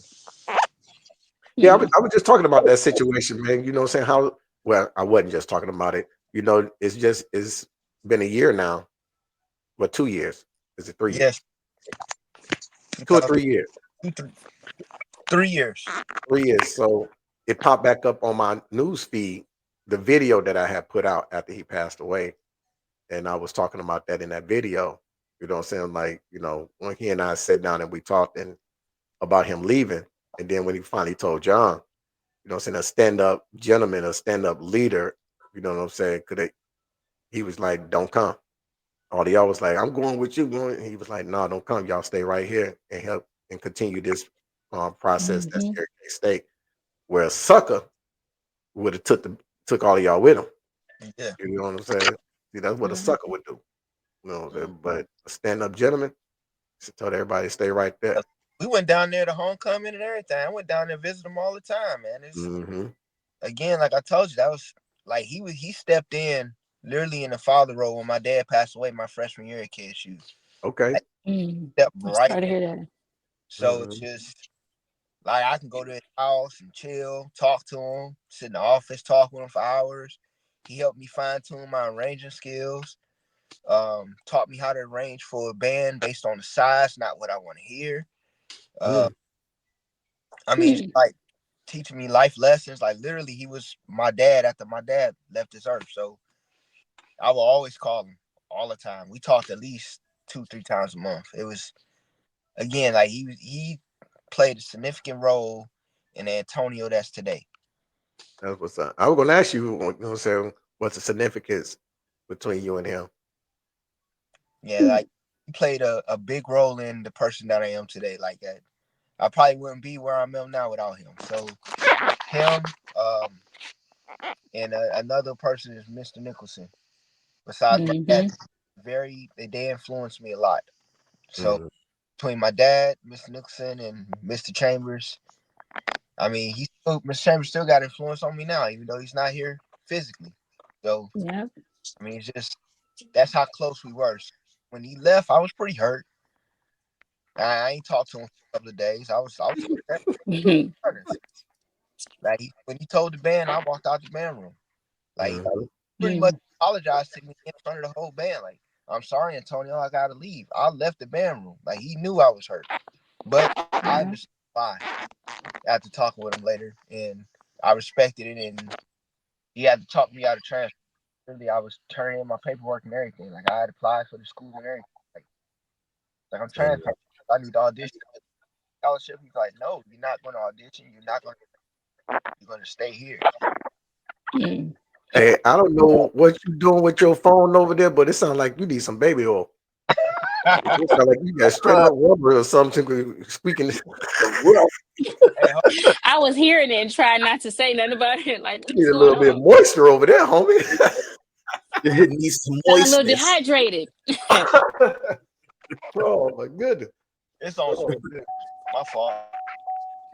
Yeah, Hmm. I was just talking about that situation, man. You know what I'm saying? Well, I wasn't just talking about it. You know, it's been a year now. Well, 2 years. Is it 3 years? Yes, 2 or 3 years. 3 years. 3 years. So it popped back up on my news feed, the video that I had put out after he passed away. And I was talking about that in that video. You know what I'm saying? Like, when he and I sat down and we talked about him leaving. And then when he finally told John, you know what I'm saying, a stand-up gentleman, a stand-up leader, you know what I'm saying? He was like, don't come. All y'all was like, I'm going with you. And he was like, no, don't come. Y'all stay right here and help and continue this process that's Hmm. here at K-State. Where a sucker would have took all of y'all with him. Yeah. You know what I'm saying? See, that's what a Right. sucker would do. You know what I'm saying? But a stand-up gentleman, just told everybody to stay right there. We went down there to homecoming and everything. I went down there to visit him all the time, man. It's Mm-hmm. again, like I told you, that was like he stepped in literally in the father role when my dad passed away my freshman year at KSU. Okay. Like, Mm. stepped I'm right sorry to in. hear that. So it's Mm-hmm. just like I can go to his house and chill, talk to him, sit in the office, talk with him for hours. He helped me fine tune my arranging skills. Taught me how to arrange for a band based on the size, not what I want to hear. Uh, I mean, just Hmm. like teaching me life lessons. Like literally, he was my dad after my dad left this earth. So I will always call him all the time. We talked at least 2-3 times a month. It was again like he played a significant role in the Antonio that's today. That's what's up. I was gonna ask you, you know what I'm saying, what's the significance between you and him? Yeah, like he played a big role in the person that I am today. Like that, I probably wouldn't be where I'm at now without him. So him, and another person is Mr. Nicholson. Besides my dad, Hmm. they influenced me a lot. So Mm-hmm. between my dad, Mr. Nicholson, and Mr. Chambers, I mean, Mr. Chambers still got influence on me now, even though he's not here physically. So Yeah. I mean, it's just that's how close we were. So when he left, I was pretty hurt. I ain't talked to him for a couple of days. I was upset. Hmm. Like when he told the band, I walked out the band room. Like Mm-hmm. pretty much apologized to me in front of the whole band. Like, I'm sorry, Antonio, I gotta leave. I left the band room. Like he knew I was hurt. But I Yeah. understood why after talking with him later. And I respected it, and he had to talk me out of transfer. Really, I was turning in my paperwork and everything. Like I had applied for the school and everything. Like I'm transferring. I need to audition scholarship. He's like, no, you're not going to audition. You're going to stay here. Mm. Hey, I don't know what you doing with your phone over there, but it sounds like you need some baby oil. It sounds like you got straight up rubber or something squeaking. Hey, I was hearing it and trying not to say nothing about it. Like, You need what's a going little bit of on? moisture over there, homie. It needs some Sound a little moistness. dehydrated. Oh my goodness. it's on Oh, speed. My fault.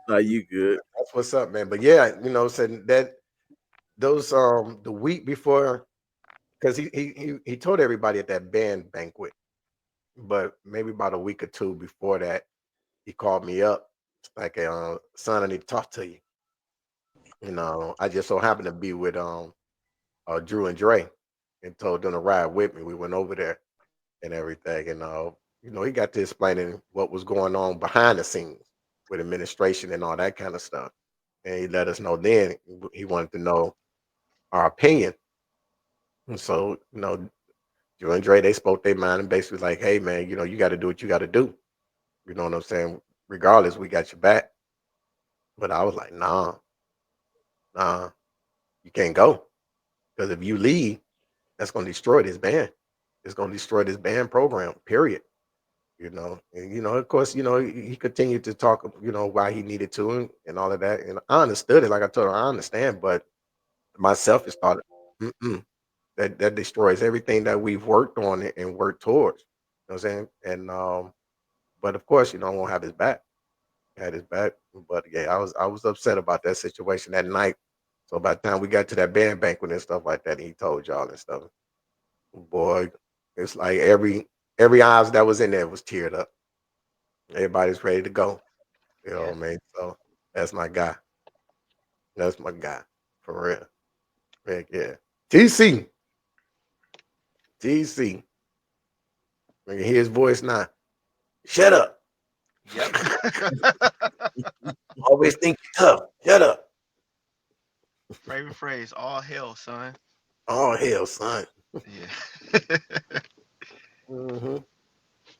No, you good. That's what's up, man. But yeah, said that those the week before, because he told everybody at that band banquet, but maybe about a week or two before that, he called me up. It's like, son, I need to talk to you. I just so happened to be with Drew and Dre, and told them to ride with me. We went over there and everything, and he got to explaining what was going on behind the scenes with administration and all that kind of stuff. And he let us know then he wanted to know our opinion. And so, Drew and Dre, they spoke their mind and basically like, hey man, you got to do what you got to do. You know what I'm saying? Regardless, we got your back. But I was like, nah, you can't go. Because if you leave, that's going to destroy this band. It's going to destroy this band program, period. And, of course, he continued to talk, why he needed to and all of that. And I understood it. Like I told him, I understand. But myself, is thought, that destroys everything that we've worked on and worked towards. You know what I'm saying? And, but of course, I won't have his back. Had his back. But yeah, I was upset about that situation that night. So by the time we got to that band banquet and stuff like that, he told y'all and stuff. Boy, it's like every eyes that was in there was teared up. Everybody's ready to go. You know Yeah. what I mean? So that's my guy. That's my guy. For real. Heck yeah. TC. TC. When you hear his voice now, shut up. Yep. Always think you're tough. Shut up. Favorite phrase, all hell, son. Oh hell, son. Yeah. hmm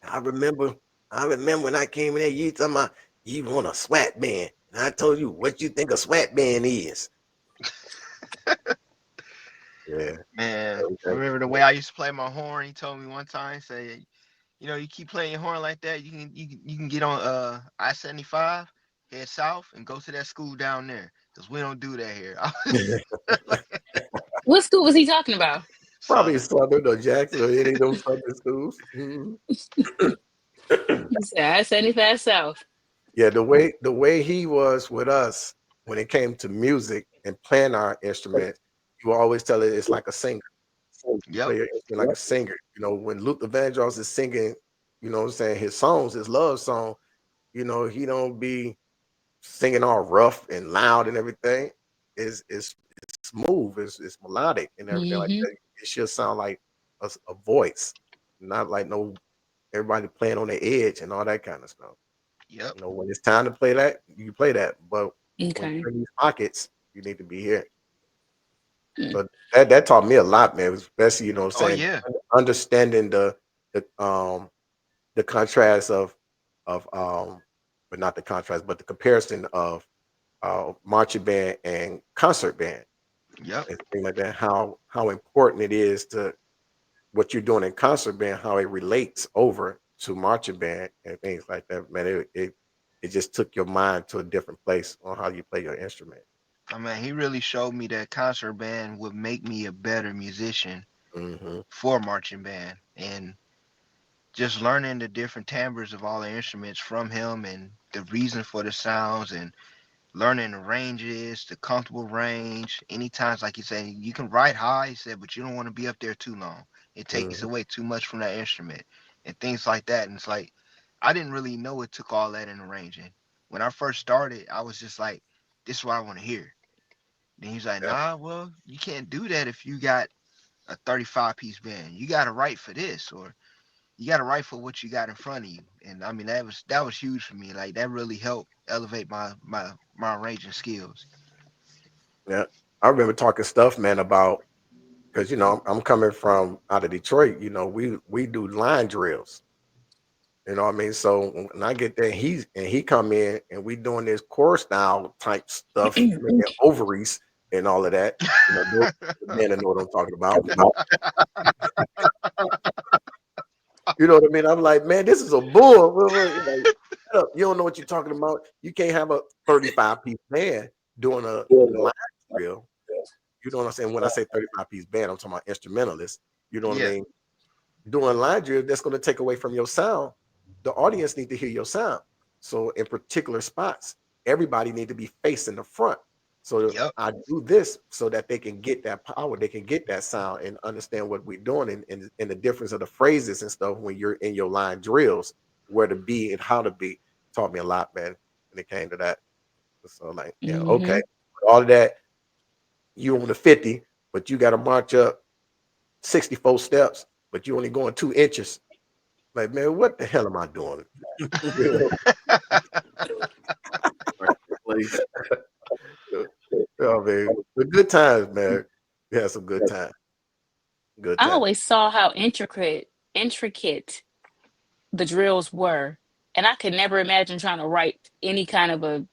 I remember when I came in there, you talking about you want a SWAT band. And I told you what you think a SWAT band is. Yeah. Man, Okay. remember the way I used to play my horn? He told me one time, say, you keep playing your horn like that, you can get on I-75, head south, and go to that school down there. Because we don't do that here. I was like, What school was he talking about? Probably Southern. Southern or Jackson or any of those Southern schools. Mhm. He said, I 75 South. Yeah, the way he was with us when it came to music and playing our instruments, you will always tell it it's like a singer. You Yep. play your instrument like a singer. When Luther Vandross is singing, what I'm saying, his songs, his love song, he don't be singing all rough and loud and everything. It's smooth, it's melodic and everything like Hmm. that. It should sound like a voice, not like no everybody playing on the edge and all that kind of stuff. Yep. When it's time to play that, you play that. But when Okay. you're in these pockets, you need to be here. Mm. So that taught me a lot, man. Especially, what I'm Oh saying, yeah. understanding the contrast but not the contrast, but the comparison of marching band and concert band Yep. and things like that. How important it is to what you're doing in concert band, how it relates over to marching band and things like that. Man, it just took your mind to a different place on how you play your instrument. I mean, he really showed me that concert band would make me a better musician Hmm for marching band. And just learning the different timbres of all the instruments from him and the reason for the sounds and learning the ranges, the comfortable range. Any times, like you say, you can write high, he said, but you don't want to be up there too long. It takes hmm away too much from that instrument and things like that. And it's like, I didn't really know it took all that in arranging. When I first started, I was just like, this is what I want to hear. Then he's like, Yeah, nah, well, you can't do that if you got a 35-piece band. You got to write for this, or you got to write for what you got in front of you. And I mean, that was huge for me. Like that really helped elevate my arranging skills. yeah. I remember talking stuff, man, about because I'm coming from out of Detroit. We do line drills. You know what I mean? So when I get there, he come in and we doing this core style type stuff, making ovaries and all of that. Those men know what I'm talking about. You know what I mean? I'm like, man, this is a bull. Like, shut up. You don't know what you're talking about. You can't have a 35-piece band doing a line drill. You know what I'm saying? When I say 35-piece band, I'm talking about instrumentalists. You know what I Yeah, mean? Doing line drill, that's going to take away from your sound. The audience need to hear your sound. So in particular spots. everybody need to be facing the front. So Yep. I do this so that they can get that power, they can get that sound and understand what we're doing and the difference of the phrases and stuff when you're in your line drills, where to be and how to be. Taught me a lot, man, when it came to that. So like, yeah, okay. All of that, you on the 50, but you got to march up 64 steps, but you only going 2 inches. Like, man, what the hell am I doing? Oh man, the good times, man. We had some good times. Good I times. always saw how intricate the drills were, and I could never imagine trying to write any kind of a.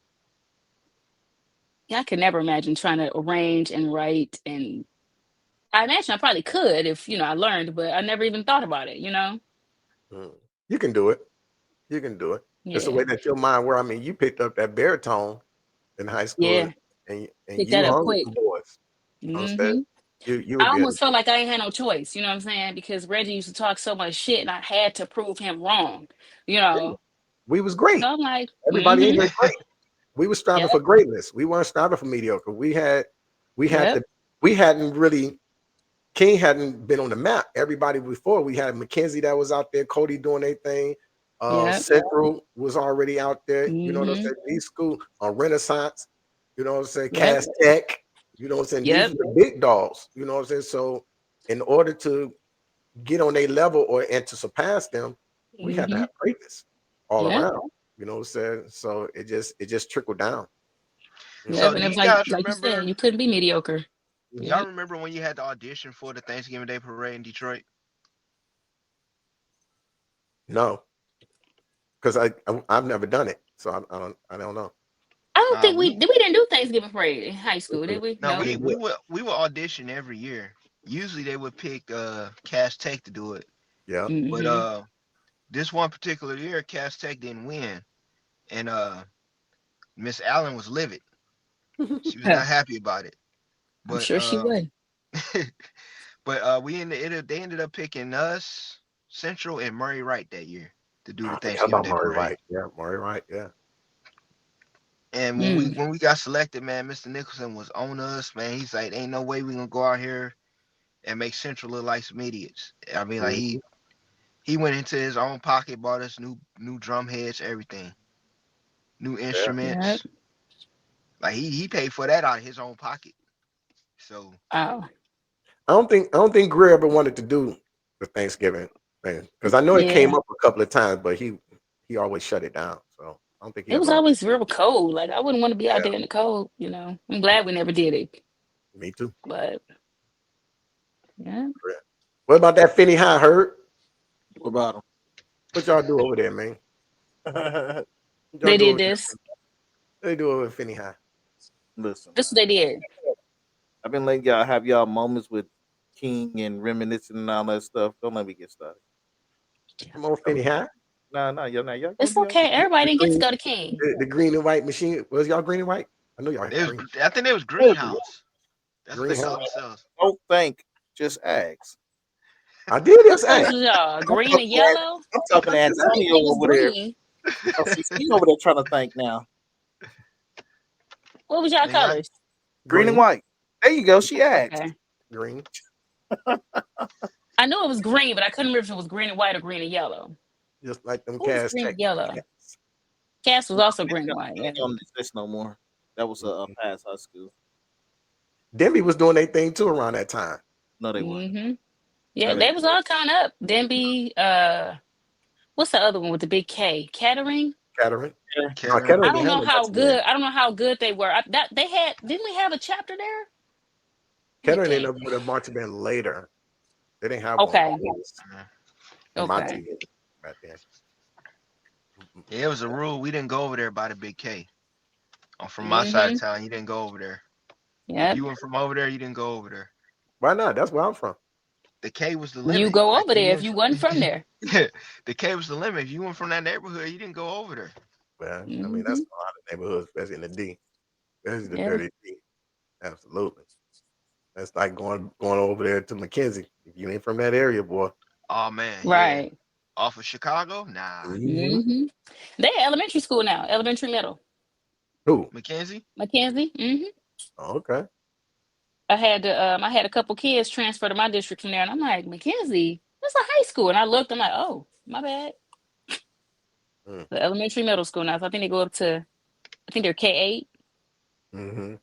I could never imagine trying to arrange and write, and I imagine I probably could if I learned, but I never even thought about it. You can do it. You can do it. It's the Yeah, way that your mind were. I mean, you picked up that baritone in high school, yeah, and pick you that up hung with quick. the boys. Understand? hmm You I would be able almost to. felt like I ain't had no choice. You know what I'm saying? Because Reggie used to talk so much shit, and I had to prove him wrong. You know, We was so great. I'm like, Everybody in here great. We were striving yep, for greatness. We weren't striving for mediocre. We had yep, we hadn't really King hadn't been on the map. Everybody before we had Mackenzie that was out there, Cody doing their thing. yep, Central was already out there. You know what I'm hmm saying? These school Renaissance, you know what I'm saying? yep, Cass Tech, you know what I'm saying? These yep, were the big dogs, you know what I'm saying? So in order to get on their level and to surpass them, we had to hmm have greatness all yep, around. You know what I'm saying? So it just trickled down. You know? yep. So And do it was you guys like you said, remember? you couldn't be mediocre. Y'all Yep. remember when you had to audition for the Thanksgiving Day Parade in Detroit? No, because I've never done it. So I don't know. I don't Nah, think we didn't do Thanksgiving parade in high school, did we? no, No. we would audition every year. Usually they would pick Cass Tech to do it, Yeah. but hmm this one particular year Cass Tech didn't win, and Miss Allen was livid. She was not happy about it. I'm But sure she would. they ended up picking us, Central, and Murray Wright that year to do the I forgot Thanksgiving about Day Murray Parade. Wright. Yeah, Murray Wright. Yeah. And Mm. when we got selected, man, Mr. Nicholson was on us, man. He's like, ain't no way we gonna go out here and make Central look like some idiots. I mean, like Mhm. he went into his own pocket, bought us new drum heads, everything, new Yeah. Yep. instruments. Like he paid for that out of his own pocket. So Oh, I don't think Greer ever wanted to do the Thanksgiving thing because I know it came yeah. up a couple of times, but he always shut it down. So I don't think he It was ever. always real cold. Like I wouldn't want to be out Yeah. there in the cold. I'm glad we never did it. Me too. But yeah, Yeah. What about that Finney High hurt? What about What y'all do over there, man? him? What y'all they do did over there? this. They do over at Finney High. Listen, This man. what they did. I've been letting y'all have y'all moments with King and reminiscing and all that stuff. Don't let me get started. I'm on Finney High. No, y'all gonna It's be all right. okay. Everybody The didn't get to green, go to King. the green and white machine. Was y'all green and white? I know y'all had it was, green. I think it was Told you. Greenhouse. That's what they call Greenhouse. themselves. Don't think, just ask. I did What just colors ask. was y'all? I'm Green and talking to, yellow? I'm talking I to just asked. Antonio Everything was over there. green. Oh, see, he over there trying to think now. What was y'all And y'all, colors? Green and Green, white. There you go. She asked. Okay. green. I knew it was green, but I couldn't remember if it was green and white or green and yellow. Just like them Who was Cass green Tech. and yellow? Cass was also green and white. They Yeah. ain't on this no more. That was a past high school. Denby was doing their thing too around that time. No, they weren't. hmm Yeah, No, they they weren't. was all kind of up. Denby, what's the other one with the big K? Kettering. Kettering. No, Kettering. Kettering I didn't don't have know no how marching band. good. I don't know how good they were. That they had. Didn't we have a chapter there? Let me Kettering ended think. up with a marching band later. They didn't have one Okay. in my Okay. team back then. Yeah, it was a rule. We didn't go over there by the big K. From my side hmm of town, you didn't go over there. If Yep. you were from over there, you didn't go over there. Why not? That's where I'm from. The K was the You limit. go Like over if there you if you wasn't from there. the K was the limit. If you weren't from that neighborhood, you didn't go over there. Well, I mean, that's hmm a lot of neighborhoods, especially in the D. Especially the Yeah. dirty D. Absolutely. That's like going over there to McKenzie. If you ain't from that area, boy. Oh man, yeah. Right. Off of Chicago? Nah. Mhm. hmm They elementary school now. Elementary, middle. Who? Mackenzie? Mackenzie. Oh, okay. I had a couple kids transfer to my district from there, and I'm like, Mackenzie, that's a high school. And I looked, I'm like, oh, my bad. Mm. The elementary middle school now. So I think they go up to, I think they're K8. Mm-hmm.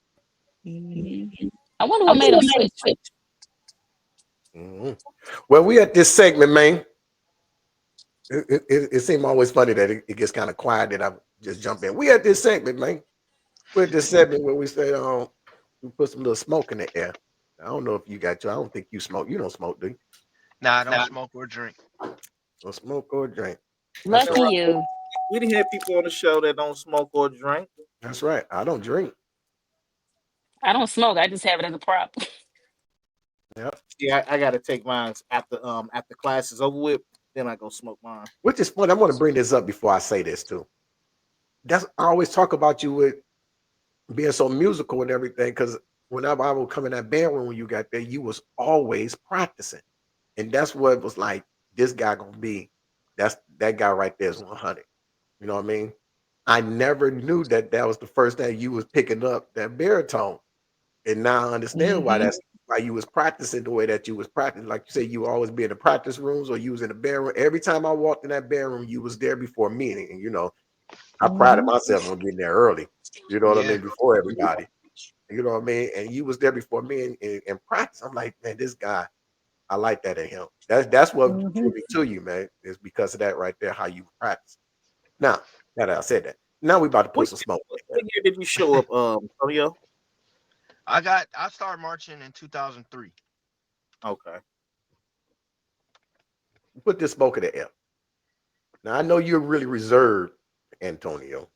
I wonder what made them switch. Mm-hmm. Well, we at this segment, man. It seems always funny that it gets kind of quiet that I just jump in. We at this segment, man. We're at this segment where we say, we put some little smoke in the air. I don't know if you got you. I don't think you smoke. You don't smoke, do you? Nah, I don't smoke or drink. Or smoke or drink. That's Lucky right. you. We didn't have people on the show that don't smoke or drink. That's right. I don't drink. I don't smoke. I just have it as a prop. Yep. Yeah, I got to take mine after class is over with. Then I go smoke mine. Which is funny. I want to bring this up before I say this too. I always talk about you with being so musical and everything, because whenever I would come in that band room when you got there, you was always practicing. And that's what it was like, this guy gonna be, that guy right there is 100. You know what I mean? I never knew that was the first thing you was picking up, that baritone. And now I understand why you was practicing the way that you was practicing. Like you said, you always be in the practice rooms or you was in the band room. Every time I walked in that band room, you was there before me. And you know, I prided myself on getting there early. You know what I Yeah. mean? Before everybody. You know what I mean? And you was there before me and practice. I'm like, man, this guy, I like that in him. That's what drew me to you, man. Is because of that right there, how you practice. Now that I said that, now we about to put some smoke. What year did you show up, Antonio? I started marching in 2003. Okay. Put this smoke in the air. Now I know you're really reserved, Antonio.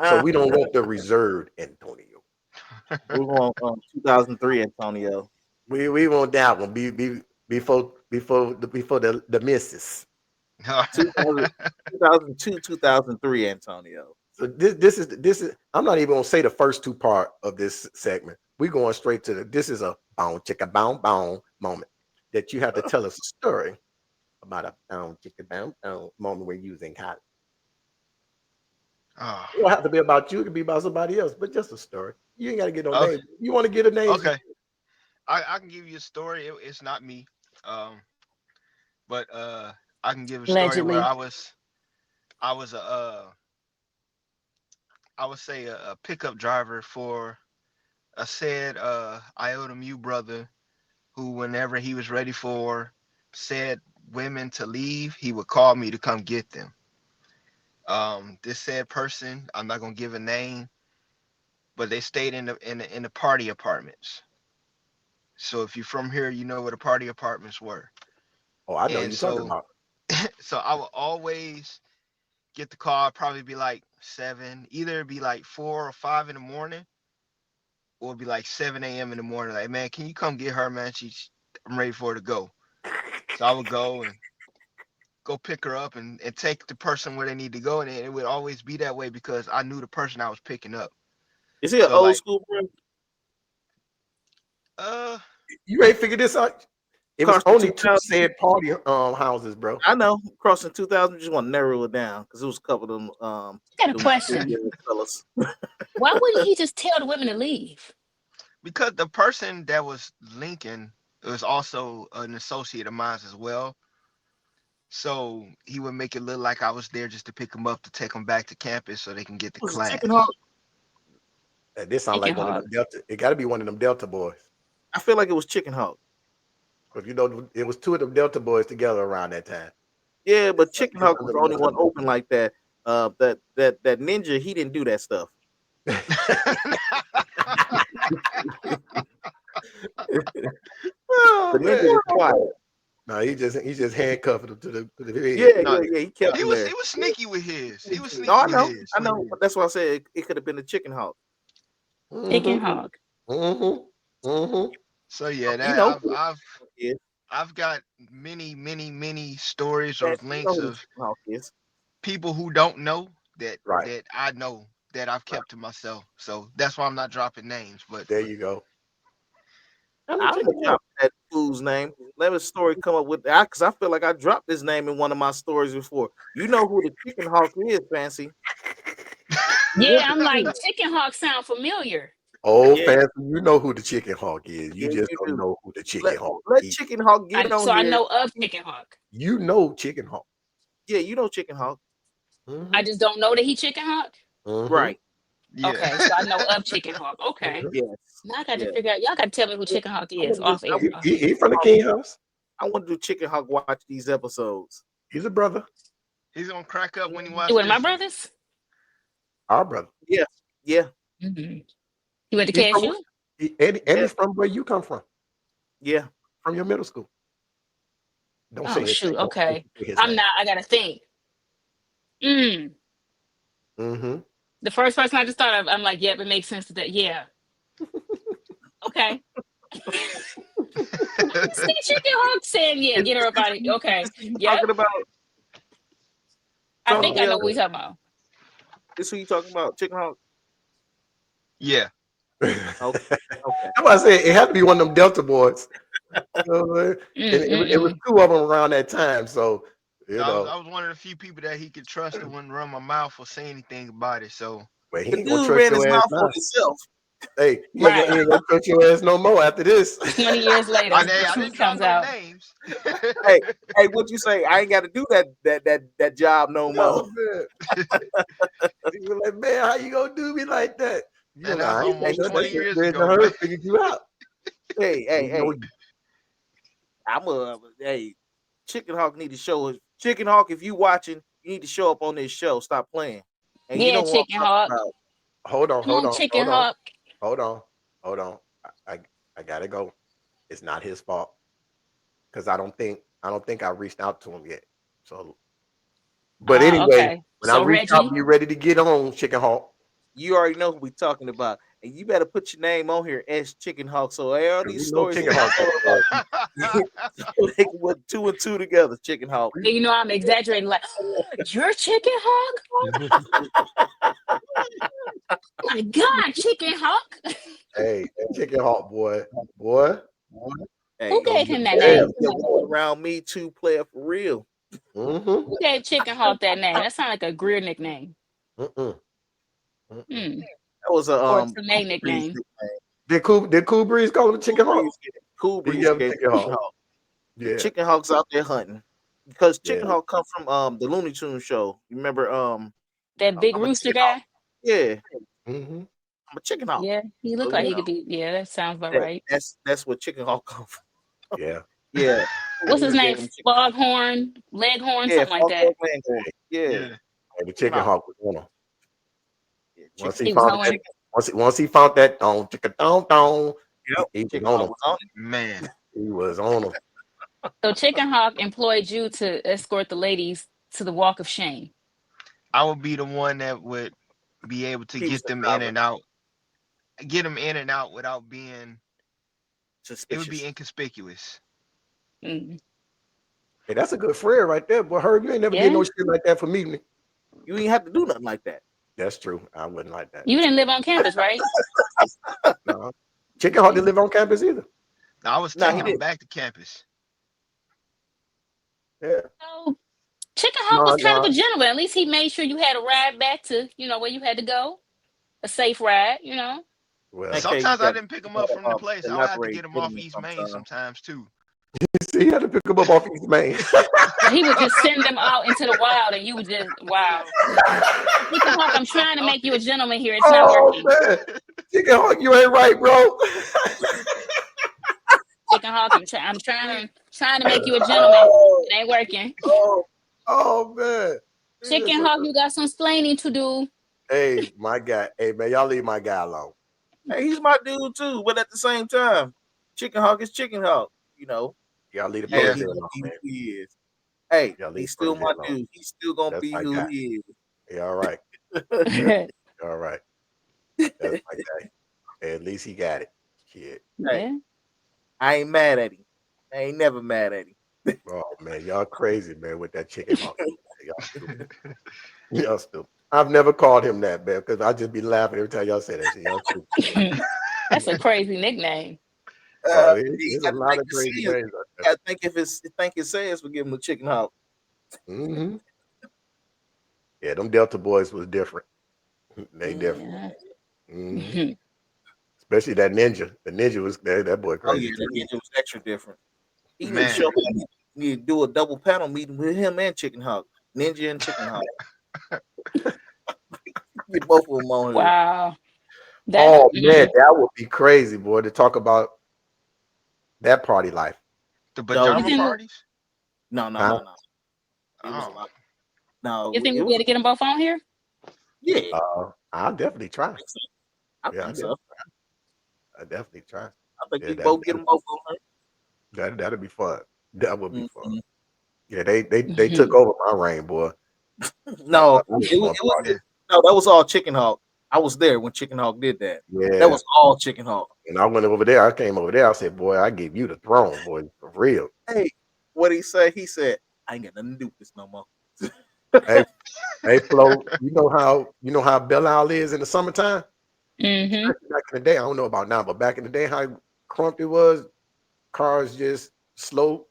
So we don't want the reserved Antonio. We're on 2003, Antonio. We want that one. Before the misses. 2002, 2003, Antonio. So this is I'm not even gonna say the first two part of this segment. We're going straight to this is a bound chicka bound moment that you have to tell us a story about a bound chicka bound moment where using cotton. Oh. It don't have to be about you, it can be about somebody else, but just a story. You ain't gotta get no Okay. name. You want to get a name? Okay. I can give you a story. It's not me. But I can give a story where Allegedly. I was I would say a pickup driver for a said IOTMU brother who, whenever he was ready for said women to leave, he would call me to come get them. This said person, I'm not gonna give a name, but they stayed in the party apartments. So if you're from here, you know where the party apartments were. Oh, I know And you're talking about. so I would always get the call, probably be like 7, either be like 4 or 5 in the morning, or it'd be like 7 a.m. in the morning. Like, man, can you come get her, man? I'm ready for her to go. So I would go pick her up and take the person where they need to go. And it would always be that way because I knew the person I was picking up. Is he an So old like, school bro? You ain't figured this out. It was Crossing only 2 2000. said party houses, bro. I know. Crossing 2000. Just want to narrow it down because it was a couple of them. I got a them question. fellas. Why wouldn't he just tell the women to leave? because the person that was linking was also an associate of mine as well. So he would make it look like I was there just to pick them up to take them back to campus so they can get to Was it class. Chicken Hawk? This sounds like Chicken one of Hawk. them Delta. It got to be one of them Delta boys. I feel like it was Chicken Hawk. Because you know it was 2 of them Delta boys together around that time. Yeah, but It's Chicken like Hawk was the only one open like that. That ninja, he didn't do that stuff. Oh, The ninja man. was quiet. No, he just handcuffed him to the bed. Yeah, No, He kept he him was there. sneaky with his. He was sneaky No, with his. I know, but that's why I said it could have been the Chicken Hawk. Chicken Hawk. So yeah, You that know, I've got many stories or you know links who the of Chicken Hawk is. people who don't know that Right. that I know that I've kept to myself. So that's why I'm not dropping names. But There you go. I'm gonna drop that fool's name. Let a story come up with that because I feel like I dropped his name in one of my stories before. You know who the Chicken Hawk is, Fancy? Yeah, I'm like Chicken Hawk sound familiar. Oh, Yeah. fancy, you know who the Chicken Hawk is. You Yes, just you don't do. know who the Chicken Hawk Let is. Chicken Hawk get on So I here. know of Chicken Hawk. You know Chicken Hawk. Yeah, you know Chicken Hawk. I just don't know that he Chicken Hawk. Right. Yeah. Okay, so I know of Chicken Hawk. Okay. Yes. Now I got to Yeah. figure out. Y'all got to tell me who Chicken Hawk is off air. Off He, air. he from the King House. I want to do Chicken Hawk watch these episodes. He's a brother. He's gonna crack up when he watches. You one of my this one. brothers? Our brother. Yeah. Yeah. Mm-hmm. You went to He's from, KSU? Eddie's from where you come from. Yeah. From your middle school. Don't say Oh his shoot. name. Okay. Don't say his I'm name. not. I gotta think. Mm-hmm. The first person I just thought of, I'm like, yep, it makes sense that. Yeah. Okay. See, Chicken Hawk saying, yeah, get her up out of here. Okay. Yep. Talking about I think I know what we're talking about. this. Who you talking about? Chicken Hawk. Yeah. Okay. That's why I said it had to be one of them Delta boys. You know what I'm saying? And it was two of them around that time. So, you know. I was one of the few people that he could trust and wouldn't run my mouth or say anything about it. So Well, he The ain't gonna dude trust ran his your mouth ass now. on himself. Hey, he Right. ain't gonna trust your ass no more after this. 20 years later, I the didn't truth drop comes no out. names. Hey, what you say? I ain't got to do that job no more. Oh, man. He was like, man, how you gonna do me like that? You And know, that was I ain't almost think 20 that years shit ago, her man. figured you out. Hey. Chicken Hawk need to show us. Chicken Hawk, if you watching, you need to show up on this show. Stop playing. And you Yeah, know what Chicken I'm Hawk. talking about. Hold on, Come on, Chicken Hawk. hold on. I gotta go. It's not his fault because I don't think I reached out to him yet. So, but anyway, Okay. when So I reach out, Reggie, be ready to get on Chicken Hawk. You already know who we talking about. And you better put your name on here as Chicken Hawk. So all We these know stories Chicken Hawk. they can put 2 and 2 together, Chicken Hawk. you know I'm exaggerating. Like, you're Chicken Hawk? Oh my God, Chicken Hawk. Hey, Chicken Hawk, boy. Hey, Who gave him that Yeah. name? around me too, player for real. Mm-hmm. Who gave Chicken Hawk that name? That sounds like a Greer nickname. Mm-mm. Hmm. That was a Or a Tremaine nickname. Did Cool Breeze call him Chicken Hawk? Cool He Breeze gave him gave Chicken Chicken Hawk. Hawk. Yeah. Chicken Hawk's out there hunting because Yeah. Chicken Hawk come from the Looney Tunes show. You remember That big I'm a rooster Chicken guy? Hawk. Yeah, Mm-hmm. I'm a Chicken Hawk. Yeah, he looked So, like you he could know, be. Yeah, that sounds about right. That's what Chicken Hawk come from. Yeah. Yeah. What's his Gave name? him Chicken Hawk. Foghorn, Leghorn, Yeah, something like that. Yeah. Yeah. The Chicken Hawk was on him. Yeah, Once He he was found on that, him. once he found that chicken don, Yep. he was Chicken on Hawk him. was on it. Man. He was on him. So Chicken Hawk employed you to escort the ladies to the Walk of Shame. I would be the one that would be able to Keeps get them them in covered. and out. Get them in and out without being. Suspicious. It would be inconspicuous. Mm. Hey, that's a good friend right there. But Herb, you ain't never Yeah. did no shit like that for me. You ain't have to do nothing like that. That's true. I wouldn't like that. You didn't live on campus, right? No. Chicken Hawk didn't live on campus either. I was No, he taking them didn't. back to campus. Yeah. So Chicken Hawk was No, kind of no. a gentleman. At least he made sure you had a ride back to, where you had to go. A safe ride, Well, Okay, Sometimes you I gotta- didn't pick them you up gotta, from the place. I would have to elaborate get them for off me East Main sometime. sometimes too. see, he had to pick him up off East Main. He would just send them out into the wild and you would just, wow. Chicken Hawk, I'm trying to make you a gentleman here. It's not Oh working. man, Chicken Hawk, you ain't right, bro. Chicken Hawk, I'm trying to make you a gentleman. It ain't working. Oh man. Chicken Hawk, you got some splaining to do. Hey, my guy. Hey man, y'all leave my guy alone. Hey, he's my dude too, but at the same time, Chicken Hawk is Chicken Hawk. You know, Y'all leave the Yeah. birds he alone, gonna be man. who he is. Hey, Y'all leave he's still the my birds alone. dude. He's still gonna That's be my who guy. he Yeah, all right. Yeah. All right. That's my guy. Hey, at least he got it. Shit. is. I ain't mad at him. I ain't never mad at him. Oh man, y'all crazy, man, with that Chicken Hawk. Y'all stupid. Y'all stupid. I've never called him that, man, because I just be laughing every time y'all say that shit. Y'all stupid. That's a crazy nickname. Oh, He there's a gotta lot think of it crazy says- names out there. I think if it says we give him a Chicken Hawk. Mm-hmm. Yeah, them Delta boys was different. They different. Yeah. Mhm. Especially that ninja. The ninja was that boy Oh yeah, crazy too. it was extra different. He need to Man, show me. Need to do a double panel meeting with him and Chicken Hawk, Ninja and Chicken Hawk. Get both of them on here. Wow. That Oh man, that would be crazy, boy, to talk about that party life. the So you pajama think parties. Huh? no. It was a Oh, lot. No, you think it we'll be was able to get them both on here? yeah. I'll definitely I try. think so. I Yeah, think so. I definitely try. I think Yeah, we both get them both on that'd be fun. That would be her. fun. Mhm. Yeah, they took Mhm. over my reign, boy. No, I was it was, fun it was party. yeah. no. That was all Chicken Hawk. I was there when Chicken Hawk did that. That Yeah. was all Chicken Hawk. And I went over there. I came over there. I said, boy, I give you the throne, boy, for real. Hey, what he say? He said, "I ain't got nothing to do with this no more." Hey, hey, Flo, you know how Belle Isle is in the summertime? Mhm. Especially back in the day. I don't know about now, but back in the day, how crumped it was, cars just slow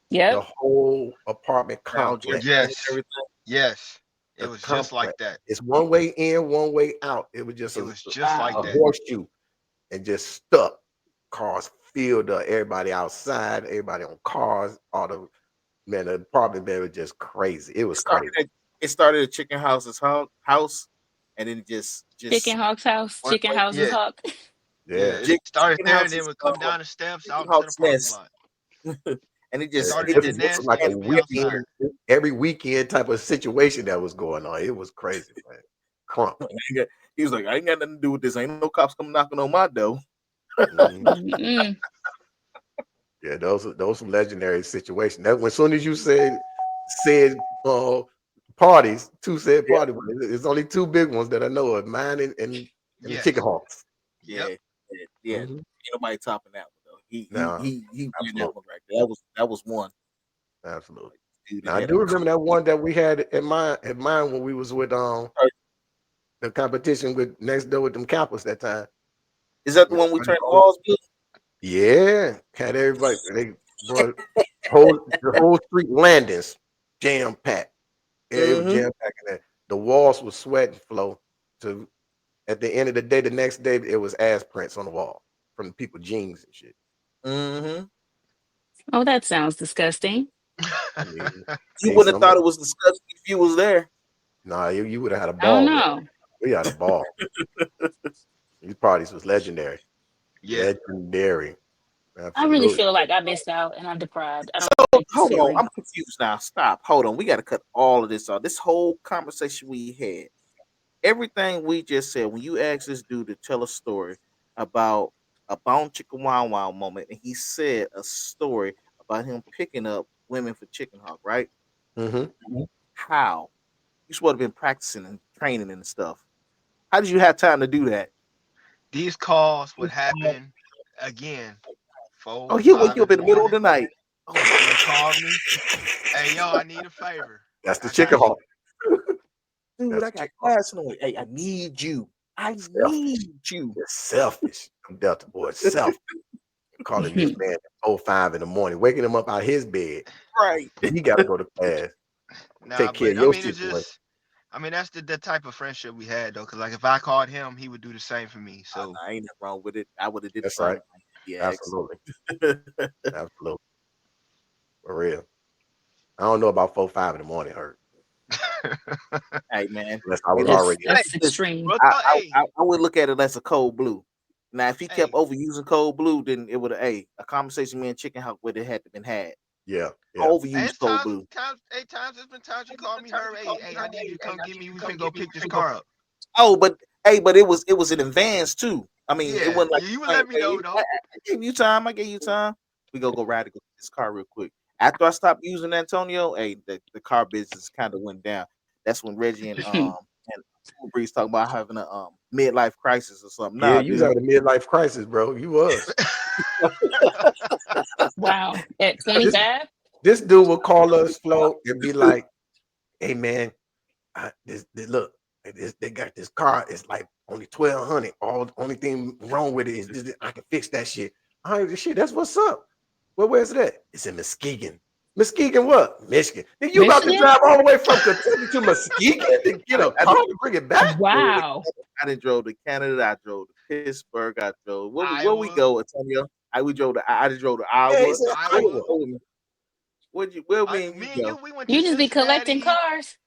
the Yep. whole apartment Down complex. Jeffrey Lane and Yes, everything. yes. It The was just complex. like that. It's one way in, one way out. It was just It a, was just like a Wow. that. horseshoe and just stuck. Cars filled up. Everybody outside. Everybody on cars. All the man, the apartment man was just crazy. It It was started. crazy. It started at Chicken House's house, and then it just Chicken Hawk's house. one Chicken way. House's Yeah, Hawk. yeah. Yeah. It started Chicken there and then House's would come down the steps Chicken out into the Hawk's parking nest, lot. and it Yeah, just Started it at the it just was nest like and a it'd be weekend, outside. every weekend type of situation that was going on. It was crazy, man. Crump. he was like, I ain't got nothing to do with this. Ain't no cops coming knocking on my door. Mhm. Mm-mm. Yeah, those some legendary situations. That when soon as you said parties, two said Yeah, party. There's only two big ones that I know of, mine and the Chicken Yes. Hawks. yeah, Yep. yeah. Ain't Hmm. nobody topping that one though. Now, He ran that absolutely, one right there. That was one. absolutely. Dude that Now I had a do remember that one that we had at mine when we was with the competition with next door with them Cappers that time. Is that the one we turned the walls blue? Yeah, had everybody. They brought the whole street landings jam packed. It was Mm-hmm. jam packed in there. The walls was sweat and flow. To at the end of the day, the next day it was ass prints on the wall from the people jeans and shit. Mm-hmm. Oh, that sounds disgusting. I mean, You hey, wouldn't have some thought it was disgusting if you was there. nah, you would have had a I don't ball there. know. We had a ball. These parties was legendary, Yeah. legendary. I really Absolutely. feel like I missed out and I'm deprived. I So don't like this hold on, cereal. I'm confused now. Stop. Hold on. We got to cut all of this off. This whole conversation we had, everything we just said. When you asked this dude to tell a story about a bone chicken wow wow moment, and he said a story about him picking up women for chicken hawk, right? Hmm. How? You supposed to have been practicing and training and stuff. How did you have time to do that? These calls would happen again, Oh, 4, he'll wake 5 you in up the in the middle of morning. the night. Oh, He would call me. Hey, yo, I need a favor. That's the I Chicken got you. Hawk. dude, That's I the got Chicken Hawk. class tonight. Hey, I need you. I Selfish. need you. It's selfish. Them Delta boys, selfish. Calling this man at 05 in the morning, waking him up out his bed. Right. He got to go to class. Nah, Take care of but I your mean, it's situation. just, I mean, that's the type of friendship we had though. Cause like if I called him, he would do the same for me. So I ain't nothing wrong with it. I would have did the That's same right. thing. Yeah. Absolutely. Absolutely. For real. I don't know about 4, 5 in the morning hurt. Hey man, Unless I was it was. That's already up. Hey, that's listen, extreme. bro, I hey, I would look at it as a cold blue. Now, if he kept hey, overusing cold blue, then it would have a conversation me and Chicken Hawk would have had to been had. Yeah. I Yeah. hey, overuse it's cold times, blue. times, hey, times. There's been times you called me her. Hey, I need you to come get me. We finna go pick this car up. Oh, but hey, but it was in advance too. I mean, it Yeah, wasn't like you would hey, let me know though. I gave you time. I gave you time. We go ride to go get this car real quick. After I stopped using Antonio, hey, the car business kind of went down. That's when Reggie and Cool Breeze talking about having a midlife crisis or something. Yeah. Nah, You was dude. having a midlife crisis, bro. You was. Wow. At This 25? this dude will call us, Flo, and be like, hey man, look, they got this car. It's like only 1,200. All the only thing wrong with it is I can fix that shit. All right, shit, that's what's up. Well, where's it at? It's in Muskegon. Muskegon what? Michigan. Then you about to Michigan? drive all the way from Kentucky to Muskegon to get a car to bring it back? Wow. I didn't drove to Canada. I drove to Pittsburgh. I drove. Where we Iowa. go, Antonio? We drove to. I just drove to Yeah, he Iowa. said Iowa. Iowa. Where me and you Me and go? you, we went You to just be collecting Cincinnati. cars?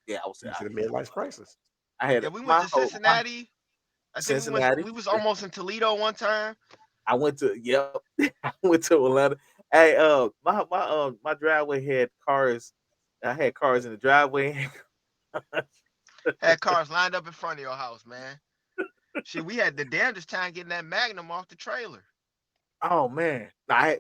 Yeah, I was. You should have midlife crisis. I had Yeah, we went my to whole Cincinnati. I think Cincinnati. we was almost in Toledo one time. I went to I went to Atlanta. Hey, my driveway had cars. I had cars in the driveway. Had cars lined up in front of your house, man. Shit, we had the damnedest time getting that Magnum off the trailer. Oh man! I'm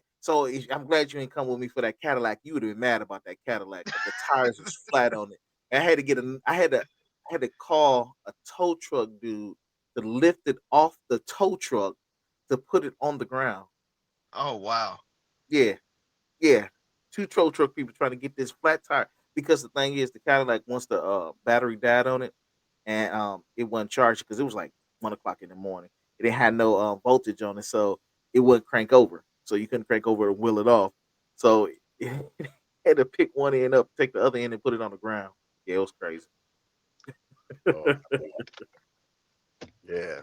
glad you didn't come with me for that Cadillac. You would have been mad about that Cadillac. The tires was flat on it. I had to I had to call a tow truck dude to lift it off the tow truck to put it on the ground. Oh wow. Yeah, yeah. Two tow truck people trying to get this flat tire because the thing is the Cadillac once the battery died on it and it wasn't charged because it was like 1 o'clock in the morning. It didn't have no voltage on it, so it wouldn't crank over. So you couldn't crank over and wheel it off. So it had to pick one end up, take the other end, and put it on the ground. Yeah, it was crazy. Oh, yeah.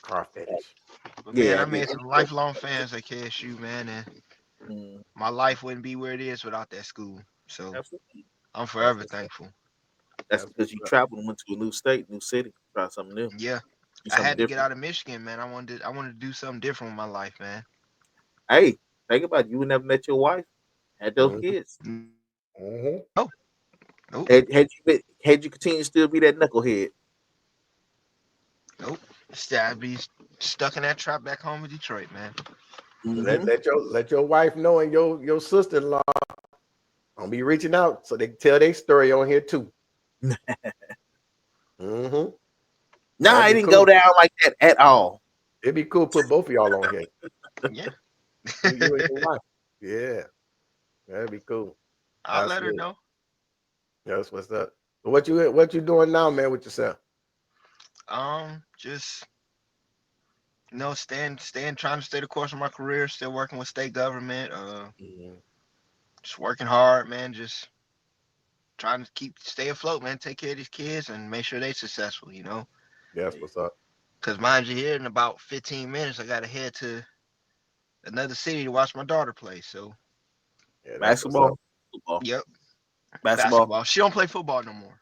Car fetish. But man, Yeah, I I mean, made some lifelong fans at KSU, man, and mm, my life wouldn't be where it is without that school. So absolutely. I'm That's forever what's up. thankful. That's That's because what's you up. traveled and went to a new state, new city, try something new, Yeah. do I something had to get different. out of Michigan, man. I wanted to do something different with my life, man. Hey, think about it. You would never met your wife, had those Mhm, kids. mhm. No, nope, Had you continued to still be that knucklehead, nope. I'd be stuck in that trap back home in Detroit, man. Let, mm-hmm. let your wife know and your sister in law don't be reaching out so they can tell their story on here too. Mm-hmm. Nah, That'd it be didn't go cool. down like that at all. It'd be cool to put both of y'all on here. Yeah. You and your wife. Yeah, that'd be cool. I'll let her Absolutely. know. That's what's up. So what you doing now, man, with yourself? Just staying, trying to stay the course of my career. Still working with state government. Mhm. Just working hard, man. Just trying to stay afloat, man. Take care of these kids and make sure they successful. That's what's up. Cause mind you, here in about 15 minutes, I gotta head to another city to watch my daughter play. So, Yeah, that's what's up. Basketball, football, yep, basketball. basketball. She don't play football no more.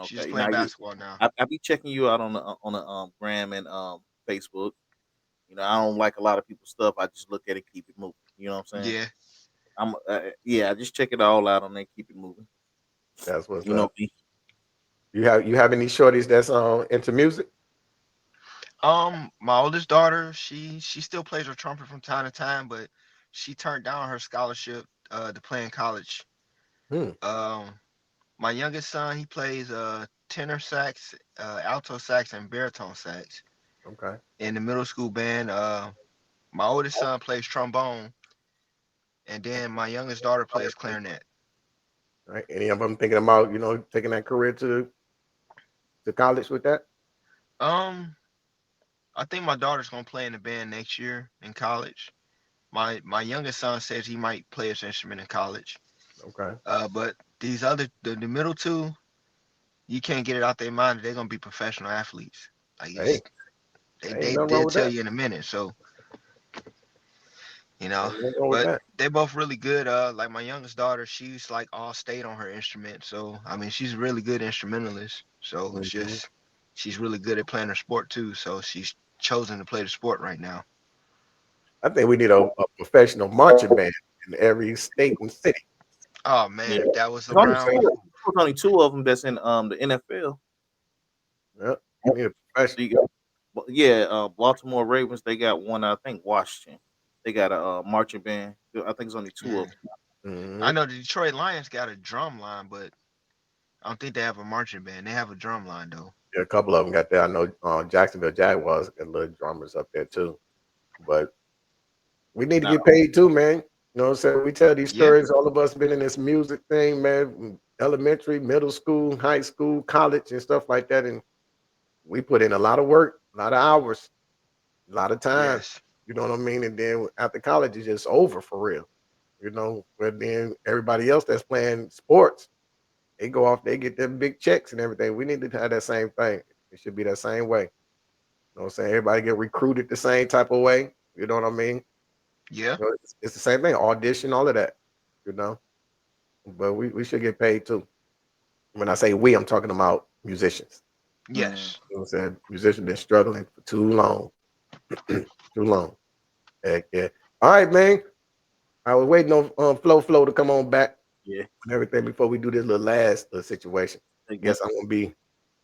She's just Okay, now playing basketball now. I be checking you out on the gram and Facebook. I don't like a lot of people's stuff. I just look at it, keep it moving. You know what I'm saying? Yeah. Yeah, I just check it all out on there, keep it moving. That's what's You know up. me. You have any shorties that's into music? My oldest daughter, she still plays her trumpet from time to time, but she turned down her scholarship to play in college. Hmm. Um, my youngest son, he plays tenor sax, alto sax, and baritone sax Okay. in the middle school band. My oldest son plays trombone, and then my youngest daughter plays clarinet. All right. Any of them thinking about taking that career to college with that? Um, I think my daughter's gonna play in the band next year in college. My youngest son says he might play his instrument in college. Okay. But the middle two, you can't get it out their mind that they're gonna be professional athletes. Like Hey, ain't nothing wrong they'll with tell that. you in a minute. So you know, Ain't nothing wrong with but that. they both really good. Like my youngest daughter, she's like all state on her instrument. So I mean, she's a really good instrumentalist. So it's Mhm. just she's really good at playing her sport too. So she's chosen to play the sport right now. I think we need a professional marching band in every state and city. Oh Yeah, man, if that was there's only around, two of them that's in the NFL. Yep. We need a So professional. you got, yeah, Baltimore Ravens. They got one. I think Washington. They got a marching band. I think it's only two of yeah. them. I Mhm. know the Detroit Lions got a drum line, but I don't think they have a marching band. They have a drum line though. Yeah, a couple of them got that. I know Jacksonville Jaguars got little drummers up there too. But we need to Now, get paid too, man. You know what I'm saying? We tell these Yeah, stories. All of us been in this music thing, man. From elementary, middle school, high school, college, and stuff like that. And we put in a lot of work, a lot of hours, a lot of time. yes. You know what I mean? And then after college, it's just over for real. But then everybody else that's playing sports, they go off, they get them big checks and everything. We need to have that same thing. It should be that same way. You know what I'm saying? Everybody get recruited the same type of way. You know what I mean? Yeah. It's the same thing. Audition, all of that. You know, but we should get paid too. When I say we, I'm talking about musicians. Yes. You know what I'm saying? Musicians been struggling for too long. Too long. Heck yeah. All right, man. I was waiting on Flo to come on back Yeah. and everything before we do this little last little situation. Guess I'm gonna be.